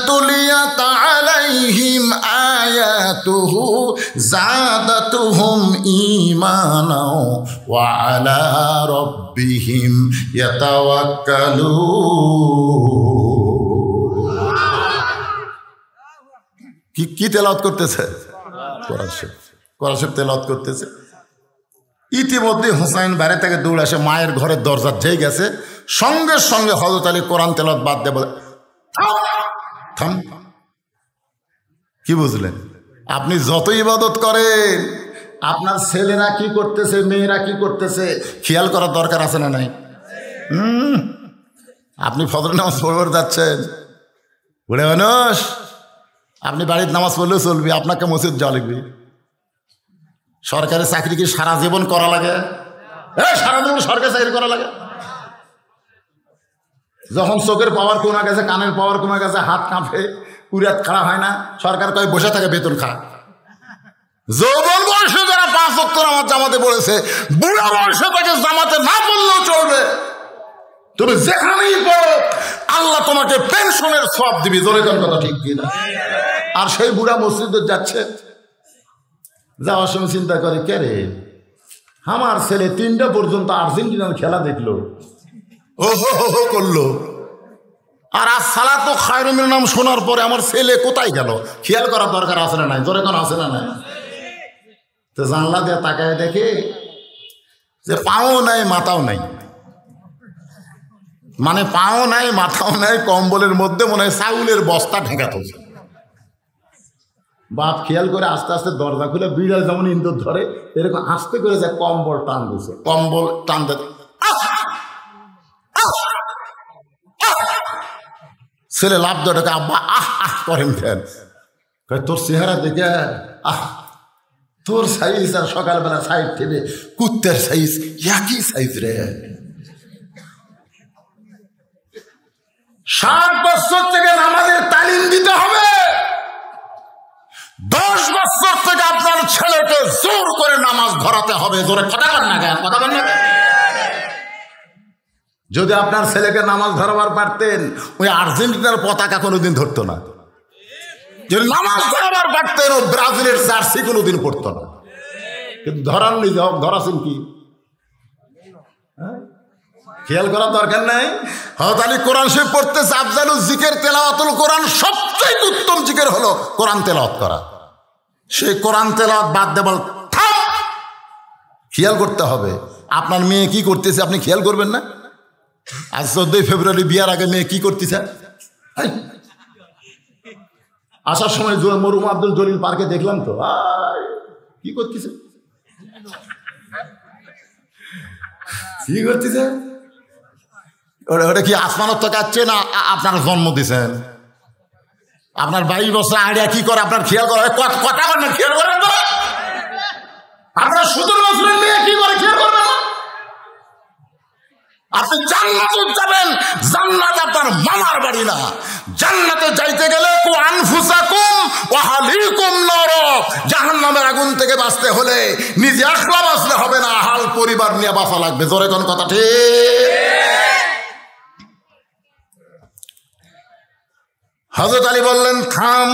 তুলিয়াত আলাইহিম আয়াতুহু যাদাতুহুম ঈমানাও ওয়া আলা রাব্বিহিম ইয়াতাওয়াক্কালুন। কি তেলাওয়াত করতেছে? কোরআন শরীফ তেলাওয়াত করতেছে। ইতিমধ্যে হুসাইন বাইরে থেকে দৌড়ে আসে, মায়ের ঘরের দরজা যেই গেছে সঙ্গে সঙ্গে হযরত আলী কোরআন তেলাওয়াত বাদ দিয়ে বলে থাম। কি বুঝলেন? আপনি যত ইবাদত করেন আপনার ছেলেরা কি করতেছে, মেয়েরা কি করতেছে খেয়াল করার দরকার আছে না নাই? আপনি ফজর নামাজ পড়বার যাচ্ছেন, বুড়ে মানুষ, আপনি বাড়ির নামাজ পড়লেও চলবে, আপনাকে মসজিদ যাওয়া লাগবে। সরকারি চাকরি কি সারা জীবন করা লাগে? সারা জীবন সরকারি চাকরি করা লাগে? যখন চোখের পাওয়ার কমে গেছে, কানের পাওয়ার কমে গেছে, হাত কাঁপে, কুড়িয়াত খাড়া হয় না, সরকার কয় বসে থাকে বেতন খা। যৌবন বয়সে যারা 5 ওয়াক্ত নামাজ জামাতে পড়েছে, বুড়া বয়সে তাকে জামাতে না পড়লেও চলবে। তুমি যেখানেই পড়ো আল্লাহ তোমাকে পেনশনের সওয়াব দিবি। জোরে কোন কথা ঠিক কিনা? আর সেই বুড়া মসজিদে যাচ্ছে, যাওয়ার সময় চিন্তা করে কে রে, আমার ছেলে 3টা পর্যন্ত আর্জেন্টিনার খেলা দেখলো, ও হো করলো, আর আজ সালাতু খায়রুম মিনান নাম শোনার পরে আমার ছেলে কোথায় গেল খেয়াল করার দরকার আছে না নাই? জোরে কোন আছে না নাই? তো জানলা দিয়ে তাকায় দেখে যে পাও নাই মাথাও নাই, মানে পাও নাই মাথাও নাই, কম্বলের মধ্যে মনে হয় চাউলের বস্তা ঢেকা তুলছে। বাপ খেয়াল করে আস্তে আস্তে দরজা খুলে, বিড়াল যেমন ইন্দুর ধরে এরকম আস্তে করে যে কম্বল টান দিছে, কম্বল টান দিতে ছেলে লাভ ধরে, আব্বা আহ আহ করেন ফেন, তোর চেহারা দেখে আহ তোর সাইজ আর সকালবেলা সাইড থেকে কুত্তের সাইজ একই সাইজ রে। 7 বছর থেকে নামাজের তালিম দিতে হবে। 10 বছর থেকে আপনার ছেলেকে জোর করে নামাজ ধরাতে হবে। জোরে কথা বল না কেন, কথা বল না। যদি আপনার ছেলেকে নামাজ ধরাবার পারতেন, ওই আর্জেন্টিনার পতাকা কোনোদিন ধরতো না। যদি নামাজ ধরাবার পারতেন, ও ব্রাজিলের জার্সি কোনোদিন পড়তো না। কিন্তু ধরাননি, ধরাছেন কি? খেয়াল করার দরকার নাই। হযরত আলী কোরআন শরীফ পড়তেছে, আফজালুজ জিকির তেলাওয়াতুল কোরআন, সবচেয়ে উত্তম জিকির হলো কোরআন তেলাওয়াত করা। সেই কোরআন তেলাওয়াত বাদ দে, বল থাম। খেয়াল করতে হবে আপনার মেয়ে কি করতেছে, আপনি খেয়াল করবেন না? আজ 14 ফেব্রুয়ারি বিয়ার আগে মেয়ে কি করতেছে? আসার সময় মরহুম আব্দুল জলিল পার্কে দেখলাম তো, কি করতেছে, কি করতেছে? ওটা কি আসমানত থেকে আসছে না আপনার জন্ম দিছেন? আপনার 22 বছর আইডিয়া কি করে আপনার খেয়াল করা হয়? কথা বলেন, খেয়াল করেন তো। আপনার 17 বছরের মেয়ে কি করে খেয়াল করবেন না? আপনি জান্নাতে যাবেন, জান্নাত আপনার মামার বাড়ি না। জান্নাতে যাইতে গেলে কু আনফুসাকুম ওয়া আহলিকুম নার, জাহান্নামের আগুন থেকে বাঁচতে হলে নিজে একলা বাঁচলে হবে না, হাল পরিবার নিয়ে বাঁচা লাগবে। জোরে কোন কথা ঠিক? হযরত আলী বললেন থাম।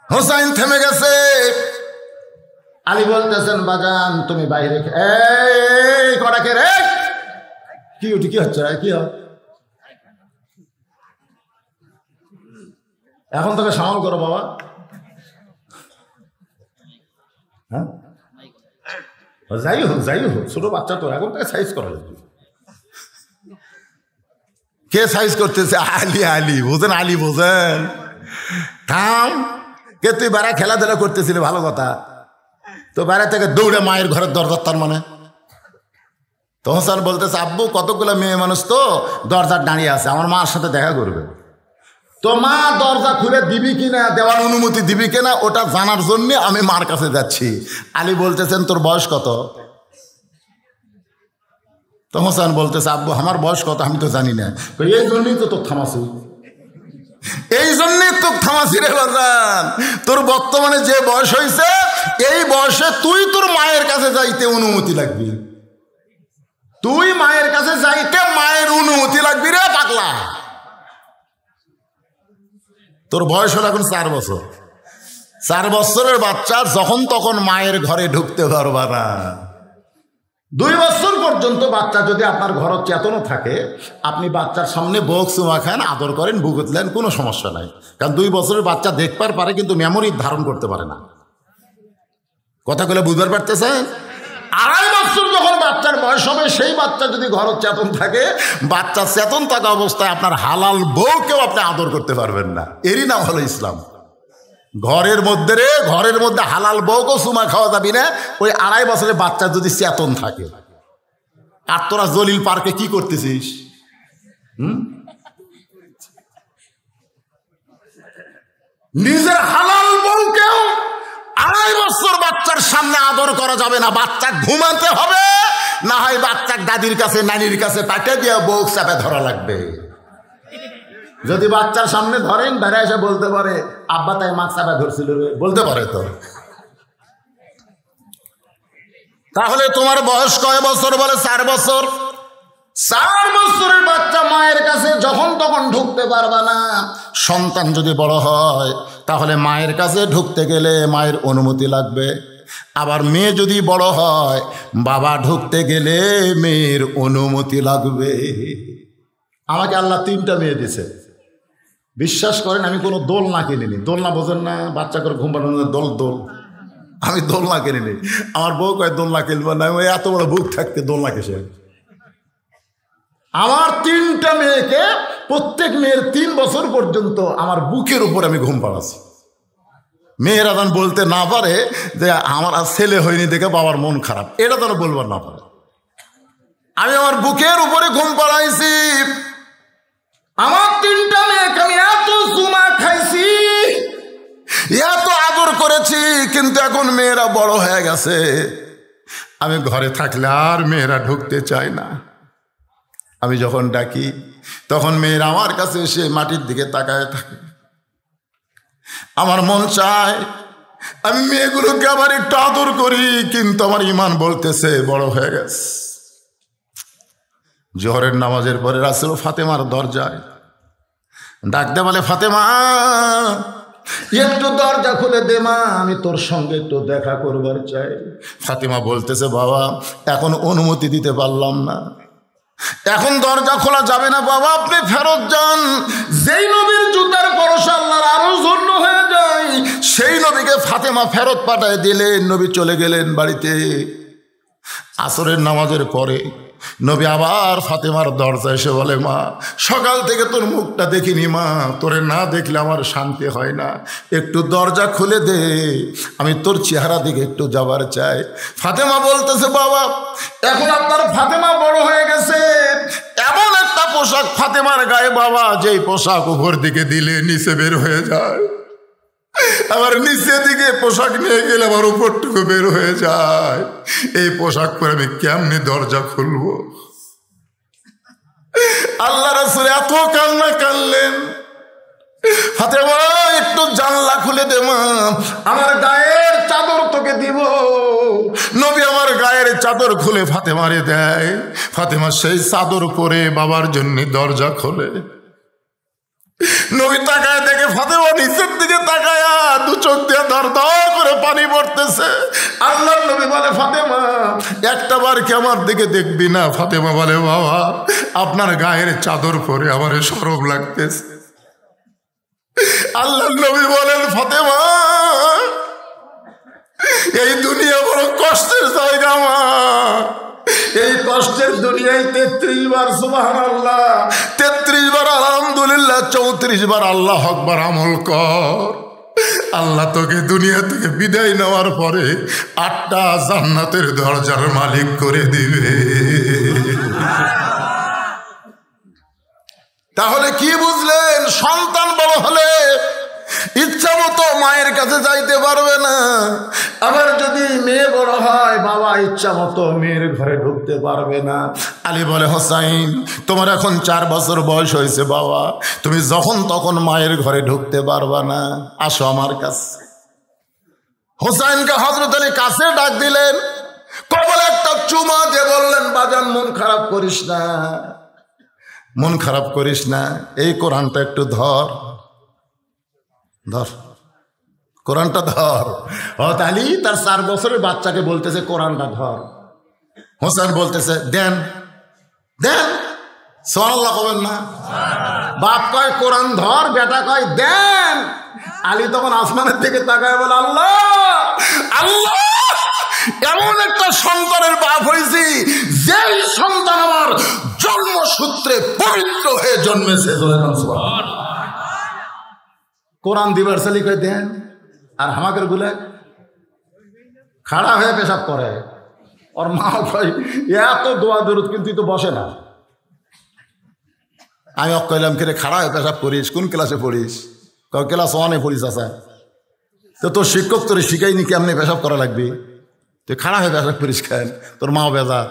হোসাইন থেমে গেছে। আলী বলতেছেন বাজান তুমি বাইরে, এই কটাকে রে, কি উঠি কি হচ্ছে, কি হয় এখন তোকে সামাল করো বাবা। হ্যাঁ যাই হোক ছোট বাচ্চা তো, এখন তাকে সাইজ করা লাগবে। কে সাইজ করতেছে? আলী বোঝেন, আলী বোঝেন। থাম। কে তুই বেড়া খেলাধুলা করতেছিলি, ভালো কথা। তো বেড়া থেকে দৌড়ে মায়ের ঘরের দরজার, তার মানে তো হোসেন বলতেছে আব্বু কতগুলো মেয়ে মানুষ তো দরজার দাঁড়িয়ে আছে, আমার মার সাথে দেখা করবে। তো মা দরজা খুলে দিবি কিনা, দেওয়ার অনুমতি দিবি কিনা, ওটা জানার জন্য আমি মার কাছে যাচ্ছি। আলী বলতেছেন তোর বয়স কত? তো হোসেন বলতেছে আব্বু আমার বয়স কত আমি তো জানি না। এই জন্যই তো তোর থামাছি, এই জন্যই তোর থামাছি রে বাজান। তোর বর্তমানে যে বয়স হয়েছে, এই বয়সে তুই তোর মায়ের কাছে যাইতে অনুমতি লাগবি। তুই মায়ের কাছে যাইতে মায়ের অনুমতি লাগবি রে পাগলা। তোর বয়স হলো এখন 4 বছর। 4 বছরের বাচ্চা যখন তখন মায়ের ঘরে ঢুকতে পারবা না। 2 বছর পর্যন্ত বাচ্চা যদি আপনার ঘর চেতনও থাকে, আপনি বাচ্চার সামনে বক চুমা খান, আদর করেন, বুকুতলেন, কোনো সমস্যা নাই। কারণ 2 বছরের বাচ্চা দেখবার পারে কিন্তু মেমোরি ধারণ করতে পারে না। কথাগুলো বুঝতে পারতেছেন? 2.5 বছর যখন বাচ্চার বয়স হবে, সেই বাচ্চা যদি ঘর চেতন থাকে, বাচ্চা চেতন থাকা অবস্থায় আপনার হালাল বউকেও আপনি আদর করতে পারবেন না। এরই নাম হলো ইসলাম। ঘরের মধ্যে হালাল বউকেও চুমা খাওয়া যাবি না, ওই 2.5 বছরের বাচ্চা যদি চেতন থাকে। আর তোরা জলিল পার্কে কি করতেছিস? নিজের হালাল বউকেও 2.5 বছর বাচ্চার সামনে আদর করা যাবে না। বাচ্চা ঘুমাতে হবে, না হয় বাচ্চার দাদির কাছে নানির কাছে পাঠিয়ে দিয়ে বউ চাপে ধরা লাগবে। যদি বাচ্চার সামনে ধরেন, বেড়ে এসে বলতে পারে আব্বা তাই মা চাপে ধরছিল, বলতে পারে তো। তাহলে তোমার বয়স কয় বছর? বলে 4 বছর। 4 বছরের বাচ্চা মায়ের কাছে যখন তখন ঢুকতে পারবা না। সন্তান যদি বড় হয়, তাহলে মায়ের কাছে ঢুকতে গেলে মায়ের অনুমতি লাগবে। আবার মেয়ে যদি বড় হয়, বাবা ঢুকতে গেলে মেয়ের অনুমতি লাগবে। আমাকে আল্লাহ 3টা মেয়ে দিছে। বিশ্বাস করেন আমি কোনো দোলনা কিনিনি। দোলনা বোঝেন না? বাচ্চা করে ঘুম পাড়ানো দোল। আমি দোলনা কিনিনি। আমার বউ কয় দোলনা কিনবো না। ওই এত বড় বুক থাকতে দোলনা কিসে? আমার 3টা মেয়েকে, প্রত্যেক মেয়ের 3 বছর পর্যন্ত আমার বুকের উপর আমি ঘুম পাড়াচ্ছি। মেয়েরা যেন বলতে না পারে যে আমার আর ছেলে হয়নি দেখে বাবার মন খারাপ, এটা যেন বলবার না পারে। আমি আমার বুকের উপরে ঘুম পাড়াইছি। আমার 3টা মেয়েকে আমি এত চুমা খাইছি, এত আদর করে করেছি, কিন্তু এখন মেয়েরা বড় হয়ে গেছে, আমি ঘরে থাকলে আর মেয়েরা ঢুকতে চায় না। আমি যখন ডাকি তখন মেয়েরা আমার কাছে এসে মাটির দিকে তাকায় থাকে। আমার মন চায় আমি মেয়েগুলোকে আবার একটু আদর করি, কিন্তু আমার ইমান বলতেছে বড় হয়ে গেছে। জোহরের নামাজের পরে রাসূল ফাতেমার দরজায় ডাকতে বলে, ফাতেমা একটু দরজা খুলে দে মা, আমি তোর সঙ্গে একটু দেখা করবার চাই। ফাতেমা বলতেছে, বাবা এখন অনুমতি দিতে পারলাম না, এখন দরজা খোলা যাবে না বাবা, আপনি ফেরত যান। যেই নবীর জুতার পরশে আল্লাহর আরো ধন্য হয়ে যায়, সেই নবীকে ফাতেমা ফেরত পাঠায় দিলেন। নবী চলে গেলেন বাড়িতে। আসরের নামাজের পরে নবী আবার ফাতেমার দরজা এসে বলে, মা সকাল থেকে তোর মুখটা দেখিনি মা, তোরে না দেখলে আমার শান্তি হয় না, একটু দরজা খুলে দে, আমি তোর চেহারা দিকে একটু যাবার চাই। ফাতেমা বলতেছে, বাবা এখন আপনার ফাতেমা বড় হয়ে গেছে, এমন একটা পোশাক ফাতেমার গায়ে বাবা, যেই পোশাক উপর দিকে দিলে নিচে বের হয়ে যায়, আবার নিচে দিকে পোশাক নিয়ে গেলে আবার উপরটুকু বের হয়ে যায়, এই পোশাক পরে আমি কেমনি দরজা খুলবো? আল্লাহ রাসূল এত কান্না কাঁদলেন, ফাতেমা একটু জানলা খুলে দে মা, আমার গায়ের চাদর তোকে দিব। নবী আমার গায়ের চাদর খুলে ফাতেমারে দেয়। ফাতেমা সেই চাদর পরে বাবার জন্য দরজা খোলে। নবী তাকায় দেখে ফাতেমা নিচের দিকে তাকায়া দু চোখ দিয়ে ধর ধর করে পানি পড়তেছে। আল্লাহর নবী বলে, ফাতেমা একটা বার কি আমার দিকে দেখবি না? ফাতেমা বলে, বাবা আপনার গায়ের চাদর পরে আমার শরম লাগতেছে। আল্লাহর নবী বলেন, ফাতেমা এই দুনিয়া বড় কষ্টের জায়গা মা, এই কষ্টের দুনিয়ায় 33 বার সুবহানাল্লাহ, 33 বার আলহামদুলিল্লাহ, 34 বার আল্লাহ আকবার আমল কর। আল্লাহ তোকে দুনিয়া থেকে বিদায় নেওয়ার পরে 8টা জান্নাতের দরজার মালিক করে দিবে। তাহলে কি বুঝলেন? সন্তান বড় হলে ইচ্ছা মতো মায়ের কাছে যাইতে পারবে না। আবার যদি মেয়ে বড় হয়, বাবা ইচ্ছা মতো মেয়ের ঘরে ঢুকতে পারবে না। আলী বলে, হোসাইন তোমার এখন 4 বছর বয়স হয়েছে বাবা, তুমি যখন তখন মায়ের ঘরে ঢুকতে পারবা না, আসো আমার কাছে। হোসাইনকে হযরত আলী কাছে ডাক দিলেন, কপালে একটা চুমা দিয়ে বললেন, বাজান মন খারাপ করিস না, মন খারাপ করিস না, এই কোরআনটা একটু ধর, ধর কোরআনটা ধর। হযরত আলী তার 4 বছরের বাচ্চাকে বলতেছে, কোরআনটা ধর। হোসেন বলতেছে, দেন দেন, সুবহানাল্লাহ কবেন না? বাপ কয় কোরআন ধর, বেটা কয় দেন। আলী তখন আসমানের দিকে তাকায় বলে, আল্লাহ আল্লাহ, এমন একটা সন্তানের বাপ হয়েছি, যেই সন্তান আমার জন্মসূত্রে পবিত্র হয়ে জন্মেছে। কোরআন দিবার সালি কয় দেন, আর হামাকের গুলে খাড়া হয়ে পেশাব করে। ওর মা কয়, এত দোয়া দরুদ কিন্তু তো বসে না। আমি কইলাম, কে খাড়া হয়ে পেশাব করিস, কোন ক্লাসে পড়িস? ক্লাস 1-এ পড়িস। আছে তো তোর শিক্ষক তোর শিখাইনি কেমনি পেশাব করা লাগবে? তুই খাড়া হয়ে পেশাব করিস কেন? তোর মাও বেজা।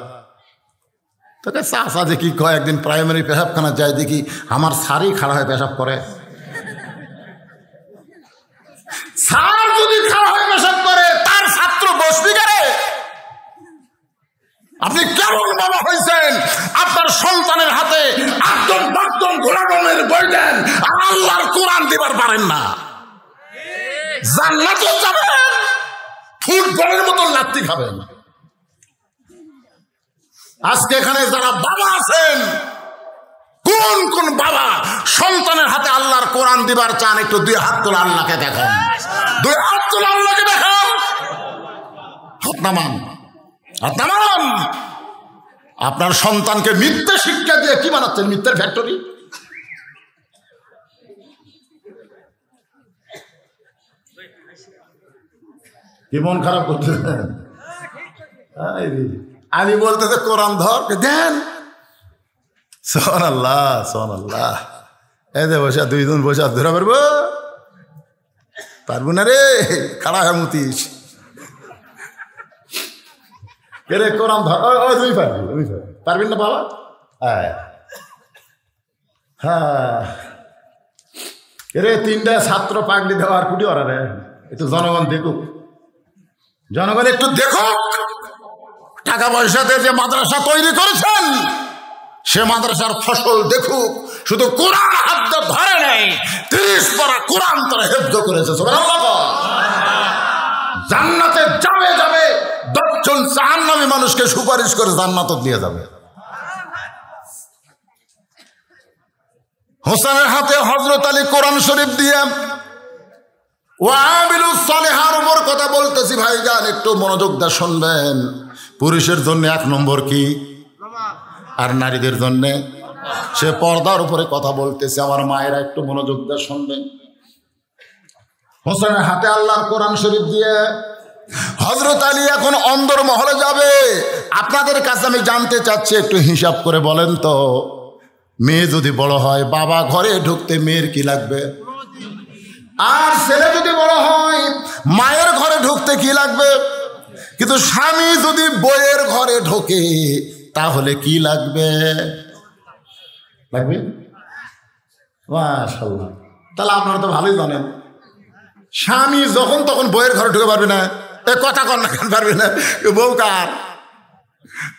তোকে চাষা যে কি কয়, একদিন প্রাইমারি পেশাবখানা যায়, দেখি আমার স্যারই খাড়া হয়ে পেশাব করে। স্যার যদি খাড়া হয়ে পেশাব করে, তার ছাত্র বসবি করে? আপনি কেমন বাবা হয়েছেন? আপনার সন্তানের হাতে একদম গোলামের বই দেন, আর আল্লাহর কোরআন দিবার পারেন না। জান্নাতে যাবেন, ফুটবলের মতো লাত্তি খাবেন। আজকে এখানে যারা বাবা আছেন, কোন কোন বাবা সন্তানের হাতে আল্লাহর কোরআন দিবার চান? একটু 2 হাত তোলা, আল্লাহকে দেখান। 2 হাত তোলা, আল্লাহকে দেখান। হাত নামান, হাত নামান। আপনার সন্তানকে মিথ্যে শিক্ষা দিয়ে কি বানাচ্ছেন? মিথ্যের ফ্যাক্টরি। কি মন খারাপ করতেছেন? আমি বলতেছে কোরআন ধর, দেন। সুবহানাল্লাহ সুবহানাল্লাহ। এই যে বসা 2 জন বসা ধরে পারবো, পারবো না রে, খাড়া হয়ে মুতিস রে, কোরআন ধর। তুমি পারবি, পারবেন না বাবা? হ্যাঁ রে, 3টা ছাত্র পাগলি দেওয়ার কুটি ওরা রে, একটু জনগণ দেখুক, জনগণ একটু দেখুক। টাকা পয়সাতে যে মাদ্রাসা তৈরি করেছেন সে মাদ্রাসার ফসল দেখুক। শুধু কোরআন হাত ধরে নেই, 30 পারা কোরআন তারা হেফজ করেছে। জান্নাতে যাবে 10 জন জাহান্নামী মানুষকে সুপারিশ করে জান্নাত নিয়ে যাবে। হোসেনের হাতে হযরত আলী কোরআন শরীফ দিয়ে ওয়াবিলুস সালিহার উপর কথা বলতেছি ভাইজান, একটু মনোযোগ দিয়ে শুনবেন। পুরুষের জন্য 1 নম্বর কি, আর নারীদের জন্য সে পর্দার উপরে কথা বলতেছে। আমার মায়েরা একটু মনোযোগ দিয়ে শুনবেন। হোসেনের হাতে আল্লাহর কোরআন শরীফ দিয়ে হযরত আলী এখন অন্দর মহলে যাবে। আপনাদের কাছে আমি জানতে চাচ্ছি, একটু হিসাব করে বলেন তো, মেয়ে যদি বড় হয় বাবা ঘরে ঢুকতে মেয়ের কি লাগবে? আর ছেলে যদি বড় হয় মায়ের ঘরে ঢুকতে কি লাগবে? কিন্তু স্বামী যদি বইয়ের ঘরে ঢোকে তাহলে কি লাগবে? মাশাআল্লাহ, তাহলে আপনারা তো ভালোই জানেন, স্বামী যখন তখন বইয়ের ঘরে ঢুকে পারবে না। এ কথা কন না, কেন পারবে না? বউ কার?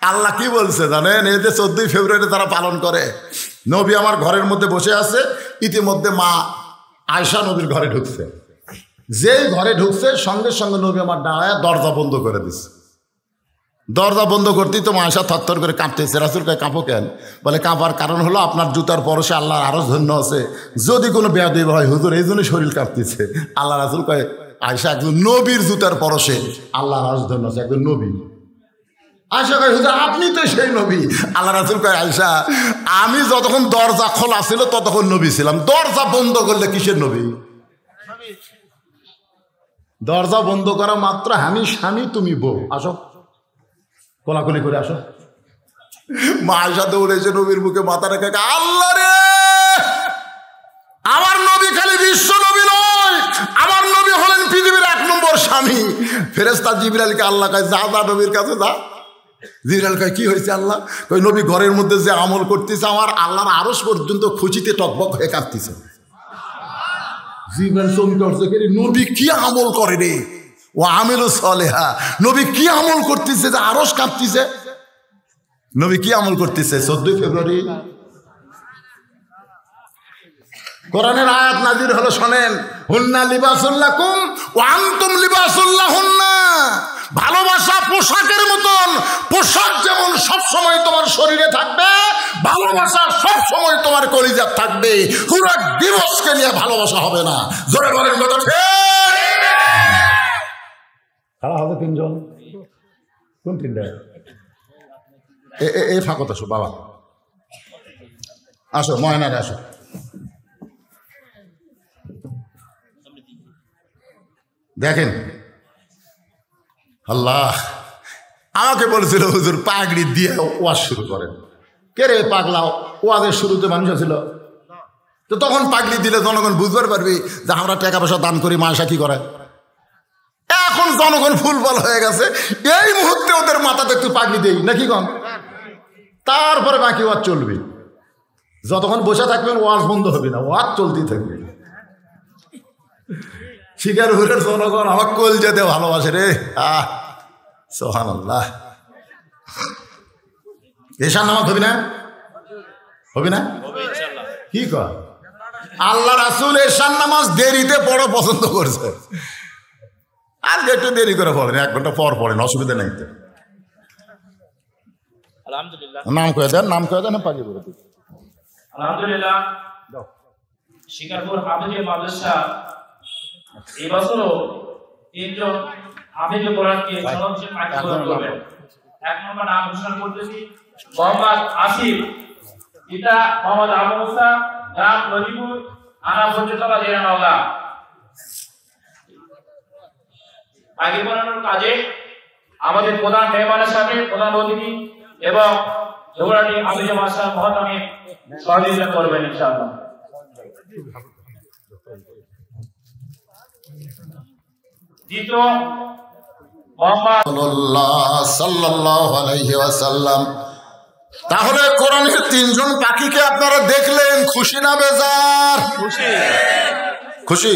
আল্লাহ কি বলছে জানেন? এই যে 14 ফেব্রুয়ারি তারা পালন করে, নবী আমার ঘরের মধ্যে বসে আছে, ইতিমধ্যে মা আয়েশা নবীর ঘরে ঢুকছে। যেই ঘরে ঢুকছে সঙ্গে সঙ্গে নবী আমার দাঁড়ায় দরজা বন্ধ করে দিচ্ছে। দরজা বন্ধ করতেই তো আয়েশা থরথর করে কাঁপতেছে। রাসূল কয় কাঁপো কেন? বলে কাঁপার কারণ হলো আপনার জুতার পরশে আল্লাহর আরো ধন্য আছে, যদি কোনো বেয়াদবি হয় হুজুর এই জন্য শরীর কাঁপতেছে। আল্লাহ রাসূল কয় আয়েশা একজন নবীর জুতার পরশে আল্লাহর আরো ধন্য আছে, একজন নবী। আয়েশা কয় হুজুর আপনি তো সেই নবী। আল্লাহ রাসূল কয় আয়েশা আমি যতক্ষণ দরজা খোলা ছিল ততক্ষণ নবী ছিলাম, দরজা বন্ধ করলে কিসের নবী? দরজা বন্ধ করা মাত্র আমি স্বামী তুমি বউ, আসো কোলাকুলি করে আসো। মা আয়েশা দৌড়েছে নবীর মুখে মাথা রেখে, আল্লাহ রে, আমার নবী খালি বিশ্ব নবী নয়, আমার নবী হলেন পৃথিবীর 1 নম্বর স্বামী। ফেরেশতা জিবরাইলকে আল্লাহ কয় যা যা নবীর কাছে যা। জিবরাইল কয় কি হয়েছে আল্লাহ? কই নবী ঘরের মধ্যে যে আমল করতেছে আমার আল্লাহর আরশ পর্যন্ত খুশিতে টকবক হয়ে কাঁপতেছে। জিবরাইল চমকে উঠছে, নবী কি আমল করে রে? ও আমিলুস সালেহা, নবী কি আমল করতেছে যে আরশ কাঁপতেছে? নবী কি আমল করতেছে? 14 ফেব্রুয়ারি কোরআনের আয়াত নাজির হলো, শোনেন, হুন্না লিবাসুল লাকুম ওয়া আনতুম লিবাসুল লাহুন্না। ভালোবাসা পোশাকের মতন, পোশাক যেমন সব সময় তোমার শরীরে থাকবে, ভালোবাসা সব সময় তোমার কলিজায় থাকবে। পুরো দিবসকে নিয়ে ভালোবাসা হবে না। জোরে বলেন কথা ঠিক? খারাপ হবে 3 জন, কোন 3টা? এ ফাঁকত আসো বাবা, আসো ময়নারে আসো। দেখেন আল্লাহ আমাকে বলেছিল হুজুর পাগড়ি দিয়ে ওয়াজ শুরু করেন। কে রে পাগলা? ওয়াজের শুরুতে মানুষ ছিল তো, তখন পাগড়ি দিলে জনগণ বুঝতে পারবি যে আমরা টাকা পয়সা দান করি, মাসা কি করে। এখন জনগণ ফুলফল হয়ে গেছে, এই মুহূর্তে ওদের মাথাতে একটু পাগড়ি দেই নাকি কম, তারপরে বাকি ওয়াজ চলবে। যতক্ষণ বসে থাকবেন ওয়াজ বন্ধ হবে না, ওয়াজ চলতেই থাকবে। শিকারপুরের জনগণ আমার কলজাতে ভালোবাসে রে, সুবহানাল্লাহ। এশার নামাজ হবে না? হবে না? কি কর? আল্লাহ রাসূল এশার নামাজ দেরিতে পড়া পছন্দ করছে। আর একটু দেরি করে পড়েন, 1 ঘন্টা পর পড়েন, অসুবিধা নেই। আলহামদুলিল্লাহ, নাম কয়ে দেন, নাম কয়ে দেন, পাগি করে দিন। আলহামদুলিল্লাহ, শিকারপুর হাফেজে মাদ্রাসা এই বছরও 3 জন হাফেজে কোরআনকে সর্বশেষ পাঠ্যক্রম করবেন। 1 নম্বর নাম ঘোষণা করতেছি মোহাম্মদ আসিফ, পিতা মোহাম্মদ আবু মুসা, গ্রাম ললিপুর, থানা পঞ্চতলা, জেলা নওগাঁ। আগে পড়ানোর কাজে আমাদের প্রধান মেহমানের সাথে প্রধান অতিথি এবং জোড়াটি হাফেজে মাদ্রাসা মহতামিম সহযোগিতা করবেন ইনশাআল্লাহ। দ্বিতীয় সাল্লাল্লাহু আলাইহি ওয়াসাল্লাম। তাহলে কোরআনের তিনজন পাখিকে আপনারা দেখলেন, খুশি না বেজার? খুশি।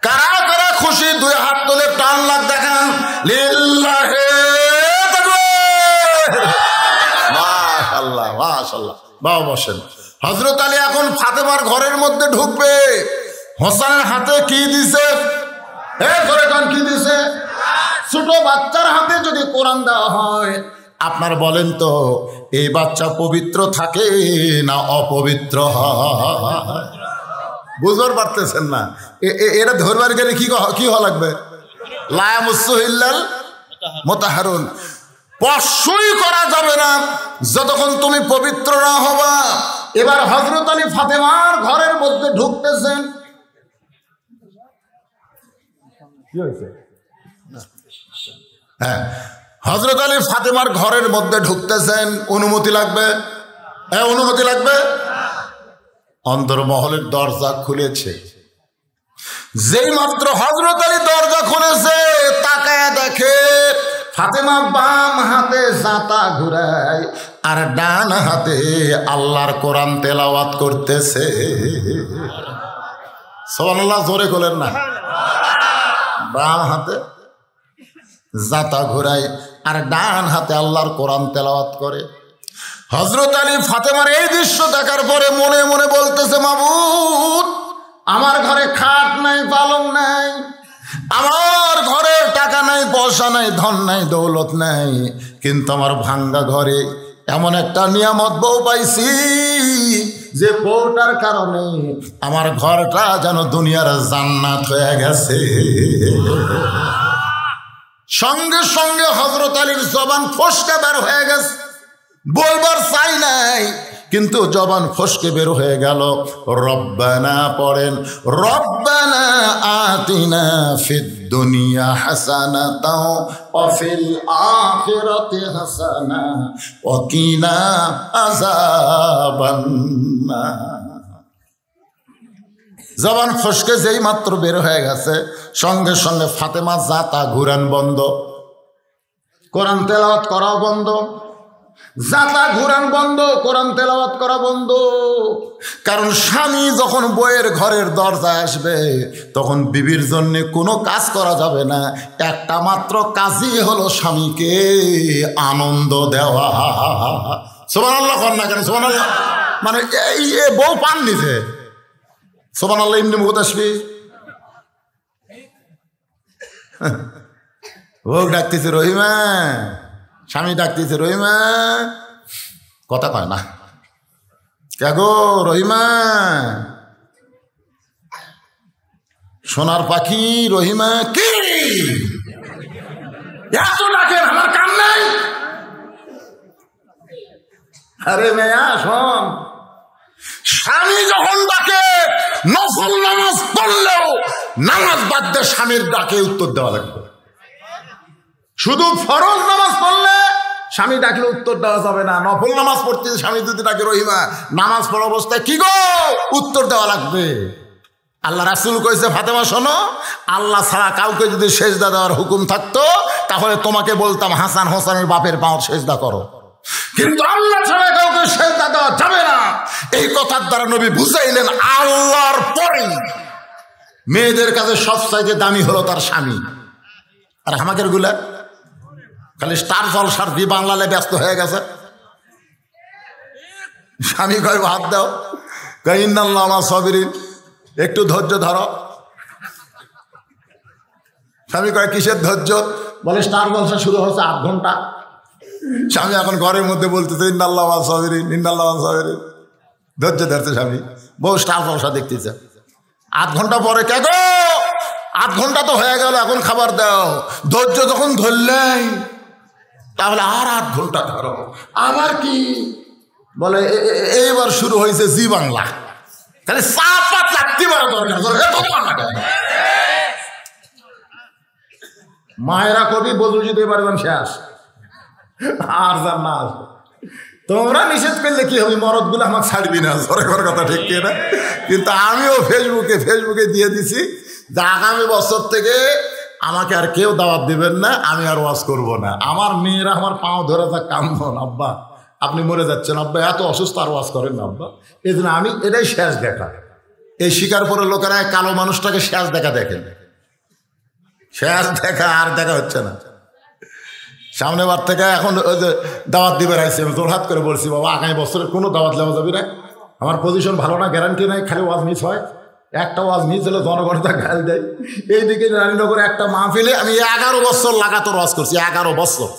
কারা কারা খুশি? দুই হাত তুলে টান লাগ দেখান। লিল্লাহি তাকবীর। মাশাআল্লাহ মাশাআল্লাহ। বাবা বসেন। হযরত আলী এখন ফাতেমার ঘরের মধ্যে ঢুকবে। হোসেনের হাতে কি দিছে? ধরে কান কি দিছে? ছোট বাচ্চার হাতে যদি কোরআন দেওয়া হয়, আপনার বলেন তো এই বাচ্চা পবিত্র থাকে না অপবিত্র হয়? বুঝতে পারতেছেন না? এটা ধরবার গেলে কি হওয়া লাগবে? লা ইয়ামাসসুহু ইল্লাল মুতাহহারুন। স্পর্শই করা যাবে না যতক্ষণ তুমি পবিত্র না হবা। এবার হযরত আলী ফাতেমার ঘরের মধ্যে ঢুকতেছেন। কি হয়েছে? হ্যাঁ, হযরত আলী ফাতেমার ঘরের মধ্যে ঢুকতেছেন। অনুমতি লাগবে? হ্যাঁ, অনুমতি লাগবে। অন্দরমহলের দরজা খুলেছে। যেই মাত্র হযরত আলী দরজা খুলেছে, তাকায়া দেখে ফাতেমা বাম হাতে জাতা ঘুরায় আর ডান হাতে আল্লাহর কোরআন তেলাওয়াত করতেছে। সুবহানাল্লাহ, জোরে বলেন না। বাম হাতে জাতা ঘুরায় আর ডান হাতে আল্লাহর কোরআন তেলাওয়াত করে। হযরত আলী ফাতেমার এই দৃশ্য দেখার পরে মনে মনে বলতেছে, মাবুদ, আমার ঘরে খাট নাই, পালং নাই, আমার ঘরে টাকা নাই, পয়সা নাই, ধন নাই, দৌলত নাই, কিন্তু আমার ভাঙ্গা ঘরে এমন একটা নিয়ামত বউ পাইছি যে বউটার কারণে আমার ঘরটা যেন দুনিয়ার জান্নাত হয়ে গেছে। সঙ্গে সঙ্গে হযরত আলীর জবান ফসকে বের হয়ে গেছে। বলবার চাই নাই, কিন্তু জবান ফসকে বের হয়ে গেল। রব্বানা পড়েন, রব্বানা আতিনা ফিদ দুনিয়া হাসানাতাও ওয়া ফিল আখিরাতি হাসানা ওয়া কিনা আযাবান নার। জবান ফসকে যেই মাত্র বের হয়ে গেছে, সঙ্গে সঙ্গে ফাতেমা জাতা ঘুরান বন্ধ, কোরআন তেলাওয়াত করা বন্ধ। জাতা ঘুরান বন্ধ, কোরআন তেলাওয়াত করা বন্ধ। কারণ স্বামী যখন বইয়ের ঘরের দরজায় আসবে, তখন বিবির জন্য কোনো কাজ করা যাবে না। একটা মাত্র কাজই হলো স্বামীকে আনন্দ দেওয়া। সুবহানাল্লাহ কর না কেন? সুবহানাল্লাহ মানে এই বউ পান নিছে। সুবহানাল্লাহ এমনি মুখ আসবি। ও ডাকতেছে রহিমা, স্বামী ডাকতেছে রহিমা, কথা কয় না। কে গো রহিমা? সোনার পাখি রহিমা। কি এত ডাকেন, আমার কাম নাই? আরে মেয়া শোন, স্বামী যখন ডাকে নফল নামাজ পড়লেও নামাজ বাদ দিয়ে স্বামীর ডাকে উত্তর দেওয়া লাগবে। শুধু ফরজ নামাজ পড়লে স্বামী ডাকলে উত্তর দেওয়া যাবে না। নফল নামাজ পড়তে স্বামী যদি ডাকে রহিমা, নামাজ পড়া অবস্থায় কি গো, উত্তর দেওয়া লাগবে। আল্লাহ রাসূল কইছে, ফাতেমা শোনো, আল্লাহ ছাড়া কাউকে যদি সেজদা দেওয়ার হুকুম থাকতো, তাহলে তোমাকে বলতাম হাসান হোসেনের বাপের পাঁও সেজদা করো, কিন্তু আল্লাহ ছাড়া কাউকে সেজদা দেওয়া যাবে না। এই কথার দ্বারা নবী বুঝাইলেন আল্লাহর পরে মেয়েদের কাছে সবচাইতে দামি হলো তার স্বামী। আর আমাদের গুলা খালি স্টার জলসার দিয়ে বাংলালে ব্যস্ত হয়ে গেছে। স্বামী কয় ভাত দাও, কয় ইন্নাল্লাহ মা সাবিরিন, একটু ধৈর্য ধরো। স্বামী কয় কিসের ধৈর্য? বলে স্টার জলসা শুরু হচ্ছে 8 ঘন্টা। স্বামী এখন ঘরের মধ্যে বলতেছে ইন্নাল্লাহ মা সাবিরিন, ইন্নাল্লাহ মা সাবিরিন, ধৈর্য ধরছে স্বামী। বউ স্টার জলসা দেখতেছে। 8 ঘন্টা পরে কে গো, 8 ঘন্টা তো হয়ে গেল, এখন খাবার দাও। ধৈর্য যখন ধরলেই তাহলে আর 8 ঘন্টা ধরো। আবার কি বলে, এইবার শুরু হয়েছে জি বাংলা, তাহলে চাপাত লাগতে পারে দরকার। মায়েরা কবি বদল যেতে পারবেন শেষ, আর যার না আসবে। তোমরা নিষেধ করলে কি হবে, মরদ গুলো আমাকে ছাড়বি না, জোরে করে কথা ঠিক কিনা? কিন্তু আমিও ফেসবুকে দিয়ে দিছি যে আগামী বছর থেকে আমাকে আর কেউ দাওয়াত দিবেন না, আমি আর ওয়াজ করব না। আমার মেয়েরা আমার পাও ধরে যা কান্দন, আব্বা আপনি মরে যাচ্ছেন, আব্বা এত অসুস্থ, আর ওয়াজ করেন না আব্বা। এই জন্য আমি এটাই শেষ দেখা। এই শিকার পরে লোকেরা কালো মানুষটাকে শেষ দেখা দেখেন, শেষ দেখা আর দেখা হচ্ছে না। সামনে বার থেকে এখন ওই যে দাওয়াত দিবে রাইছে, আমি জোরহাত করে বলছি বাবা আগামী বছরের কোনো দাওয়াত নেওয়া যাবে না, আমার পজিশন ভালো না, গ্যারান্টি নাই, খালি ওয়াজ মিস হয়। একটা ওয়াজ মিস হলে জনগণ তা গাল দেয়। এইদিকে রানীনগরে একটা মাহফিলে আমি 11 বছর লাগাতার ওয়াজ করছি, 11 বছর।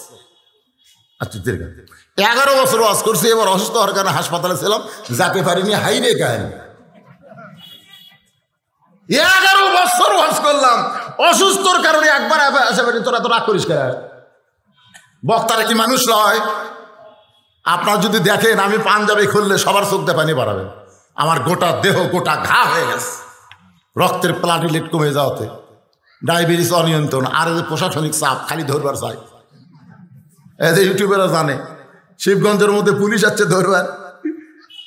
আচ্ছা 11 বছর ওয়াজ করছি। এবার অসুস্থ হওয়ার কারণে হাসপাতালে ছিলাম, যাকে পারিনি, হাইরে কাহিনী। 11 বছর ওয়াজ করলাম, অসুস্থর কারণে একবার আসে পারি। তোরা তো রাগ করিস কেন? বক্তারা কি মানুষ নয়? আপনার যদি দেখেন আমি পাঞ্জাবি খুললে সবার চোখ দিয়ে পানি বাড়াবেন। আমার গোটা দেহ গোটা ঘা হয়ে গেছে, রক্তের প্লাটিলেট কমে যাওয়াতে, ডায়াবেটিস অনিয়ন্ত্রণ, আর এই যে প্রশাসনিক চাপ খালি ধরবার চাই। এই যে ইউটিউবেরা জানে শিবগঞ্জের মধ্যে পুলিশ আসছে ধরবার,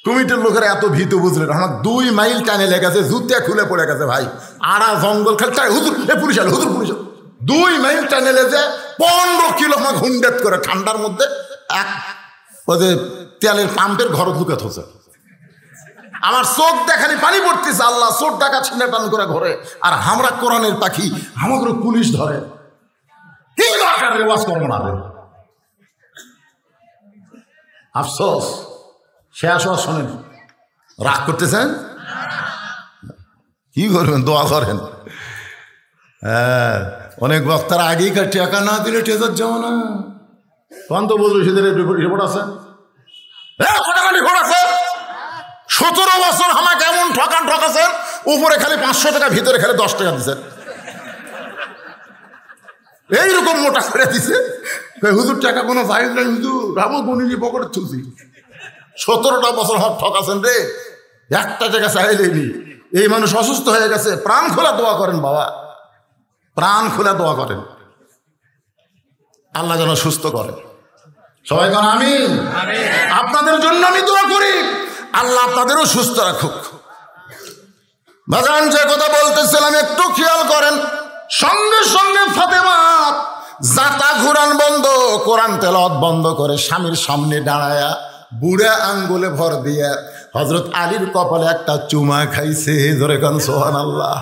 কমিটির লোকেরা এত ভীত বুঝলেন। আমার 2 মাইল টানে লেগেছে, জুতিয়া খুলে পড়ে গেছে ভাই, আড়া জঙ্গল খালি হুজুর পুলিশ আলো, হুজুর পুলিশ। 2 মাইল টানে লেগে 15 কিলো আমার ঘুন্ডেত করে ঠান্ডার মধ্যে এক ওই যে তেলের পাম্পের ঘর ঢুকে থছে। আমার চোখ দেখানি পানি পড়তেছে, আল্লাহ চোখ ডাকা ছিনে টান করে ঘরে। আর আমরা কোরআনের পাখি, আমাকে পুলিশ ধরে, কি দরকার রেওয়াজ করবো না। আফসোস শেষ হওয়া শোনেন, রাগ করতেছেন, কি করবেন, দোয়া করেন। হ্যাঁ, অনেক বক্তারা আগেই টাকা না দিলে টেজার যাও না, তখন তো বলবো সেদের রিপোর্ট আছে, রিপোর্ট আছে। 17 বছর আমাকে এমন ঠকাছেন, উপরে খালি 500 টাকা, ভিতরে খালি 10 টাকা দিচ্ছেন, এইরকম মোটা করে দিছে। হুজুর টাকা কোনো জায়গা নাই, হুজুর রাবো গণিজি পকেটে তুলছি। 17টা বছর হক ঠকাছেন রে, একটা টাকা চাইলেনি। এই মানুষ অসুস্থ হয়ে গেছে, প্রাণ খোলা দোয়া করেন বাবা, প্রাণ খোলা দোয়া করেন, আল্লাহ যেন সুস্থ করে। সবাই কেন আমিন। আপনাদের জন্য আমি দোয়া করি, আল্লাহ আপনাদেরও সুস্থ রাখুক। বাজান যে কথা বলতেছিলাম একটু খেয়াল করেন। সঙ্গে সঙ্গে ফাতেমা জাতা ঘুরান বন্ধ, কোরআন তেলাওয়াত বন্ধ করে স্বামীর সামনে দাঁড়ায়া বুড়া আঙ্গুলে ভর দিয়া হযরত আলীর কপালে একটা চুমা খাইছে। জোরে কোন সুবহানাল্লাহ।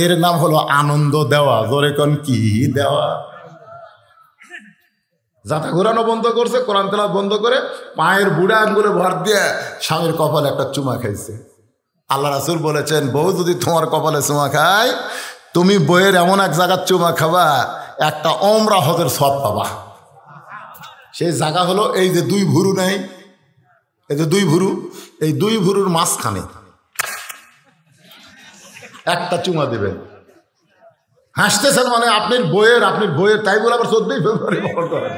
এর নাম হলো আনন্দ দেওয়া। জোরে কোন কি দেওয়া? জাতা ঘুরানো বন্ধ করছে, কোরআন তেলাওয়াত বন্ধ করে পায়ের বুড়া আঙ্গুলে ভর দিয়ে স্বামীর কপালে একটা চুমা খাইছে। আল্লাহ রাসূল বলেছেন, বউ যদি তোমার কপালে চুমা খায়, তুমি বইয়ের এমন এক জায়গার চুমা খাবা, একটা ওমরা হজের সওয়াব পাবা। সেই জায়গা হলো এই যে 2 ভুরু নাই, এই যে 2 ভুরু, এই 2 ভুরুর মাঝখানে একটা চুমা দেবেন। হাসতেছেন মানে আপনার বইয়ের তাই বলে আবার 14ই ফেব্রুয়ারি পালন করেন।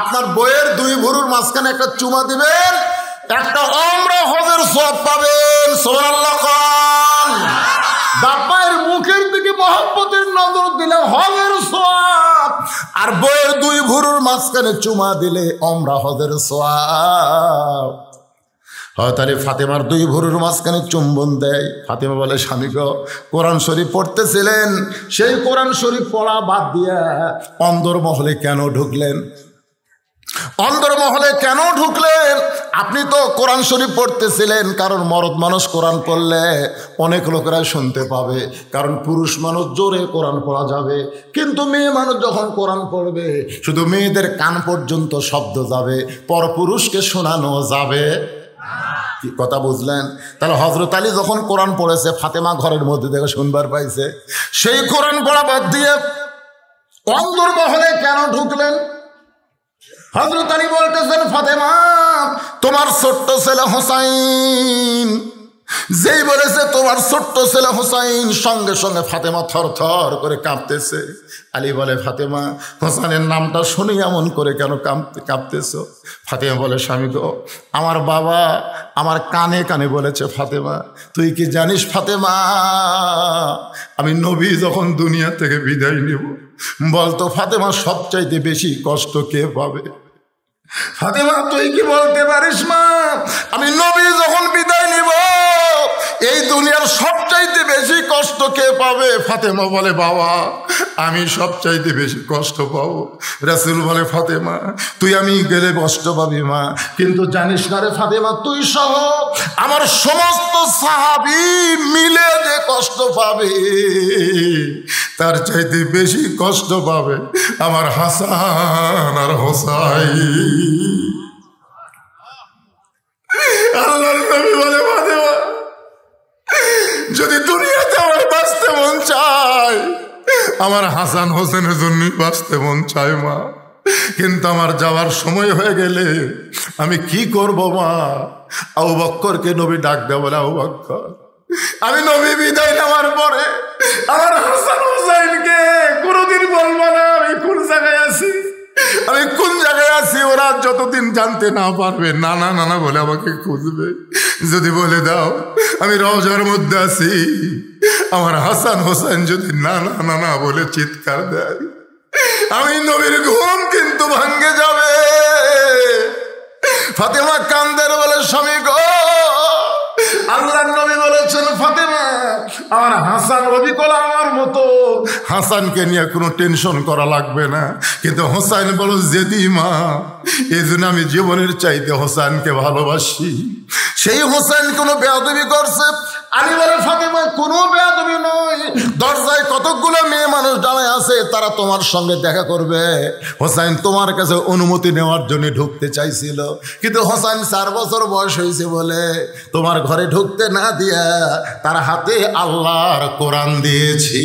আপনার বইয়ের 2 ভুরুর মাঝখানে একটা চুমা দিবেন, একটা ওমরা হজের সওয়াব পাবেন। সুবহানাল্লাহ। বাপায়ের মুখের দিকে মহব্বতের নজর দিলে হজের সওয়াব, আর বইয়ের 2 ভুরুর মাঝখানে চুমা দিলে ওমরা হজের সওয়াব। হয়তো ফাতেমার 2 ভুরুর মাঝখানে চুম্বন দেয়। ফাতেমা বলে, স্বামী গো, কোরআন শরীফ পড়তেছিলেন, সেই কোরআন শরীফ পড়া বাদ দিয়ে অন্দরমহলে কেন ঢুকলেন? অন্দরমহলে কেন ঢুকলেন? আপনি তো কোরআন শরীফ পড়তেছিলেন, কারণ মরদ মানুষ কোরআন পড়লে অনেক লোকেরা শুনতে পাবে, কারণ পুরুষ মানুষ জোরে কোরআন পড়া যাবে, কিন্তু মেয়ে মানুষ যখন কোরআন পড়বে শুধু মেয়েদের কান পর্যন্ত শব্দ যাবে, পরপুরুষকে শোনানো যাবে। কি কথা বুঝলেন? তাহলে হযরত আলী যখন কোরআন পড়েছে, ফাতেমা ঘরের মধ্যে থেকে শুনবার পাইছে, সেই কোরআন পড়া বাদ দিয়ে অন্দরমহলে কেন ঢুকলেন? হযরত আলী বলতেছেন, ফাতেমা তোমার ছোট্ট ছেলে হোসাইন, যেই বলেছে তোমার ছোট্ট ছেলে হোসাইন, সঙ্গে সঙ্গে ফাতেমা থর থর করে কাঁপতেছে। আলী বলে, ফাতেমা হোসাইনের নামটা শুনি এমন করে কেন কাঁপতেছ? ফাতেমা বলে, স্বামী গো, আমার বাবা আমার কানে কানে বলেছে, ফাতেমা তুই কি জানিস ফাতেমা, আমি নবী যখন দুনিয়া থেকে বিদায় নেব, বলতো ফাতেমা সবচাইতে বেশি কষ্ট কে পাবে? ফাতেমা তুই কি বলতে পারিস মা, আমি নবী যখন বিদায় নিব, এই দুনিয়ার সবচাইতে বেশি কষ্ট কষ্ট কে পাবে? ফাতেমা বলে বাবা আমি সবচাইতে বেশি কষ্ট পাবো। রাসূল বলে ফাতেমা তুই আমি গেলে কষ্ট পাবি মা, কিন্তু জানিস না রে ফাতেমা তুই সহ আমার সমস্ত সাহাবী মিলে যে কষ্ট পাবে তার চাইতে বেশি কষ্ট পাবে আমার হাসান আর হোসাইন। আল্লাহর নবী বলে ফাতেমা যদি দুনিয়াতে আমার বাঁচতে মন চায় আমার হাসান হোসেনের জন্যই বাঁচতে মন চায় মা, কিন্তু আমার যাওয়ার সময় হয়ে গেলে আমি কি করব মা? আবু বকরকে নবী ডাক দেয় বলে আবু বকর আমি নবী বিদায় নেওয়ার পরে আমার হাসান হোসেনকে কোনোদিন বলবো না আমি কোন জায়গায় আছি, আমি কোন জায়গায় আছি ওরা যতদিন জানতে না পারবে নানা নানা বলে আমাকে খুঁজবে। যদি বলে দাও আমি রওজার মধ্যে আছি, আমার হাসান হোসেন যদি নানা নানা বলে চিৎকার দেয় আমি নবীর ঘুম কিন্তু ভাঙ্গে যাবে। ফাতেমা কান্দের বলে স্বামী গো আল্লাহর নবী বলেছেন ফাতেমা আমার হাসান অবিকল আমার মতো, হাসানকে নিয়ে কোনো টেনশন করা লাগবে না, কিন্তু হোসাইন বলো জেদি মা এই জন্য আমি জীবনের চাইতে হোসাইনকে ভালোবাসি। সেই হোসেন কোনো বেয়াদবি করছে? আলী বলে ফাতেমা কোনো বেয়াদবি নয়, দরজায় কতগুলো মেয়ে মানুষ দাঁড়ায় আছে তারা তোমার সঙ্গে দেখা করবে। হোসেন তোমার কাছে অনুমতি নেওয়ার জন্য ঢুকতে চাইছিল, কিন্তু হোসেন 4 বছর বয়স হয়েছে বলে তোমার ঘরে ঢুকতে না দিয়া তার হাতে আল্লাহর কোরআন দিয়েছি।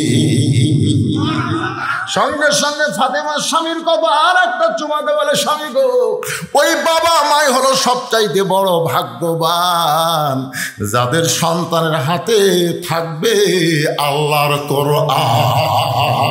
সঙ্গে সঙ্গে ফাতেমার স্বামীর কপালে আর একটা চুমা দিয়ে বলে স্বামী গো ওই বাবা মাই হলো সবচাইতে বড় ভাগ্যবান যাদের সন্তানের হাতে থাকবে আল্লাহর কোরআন।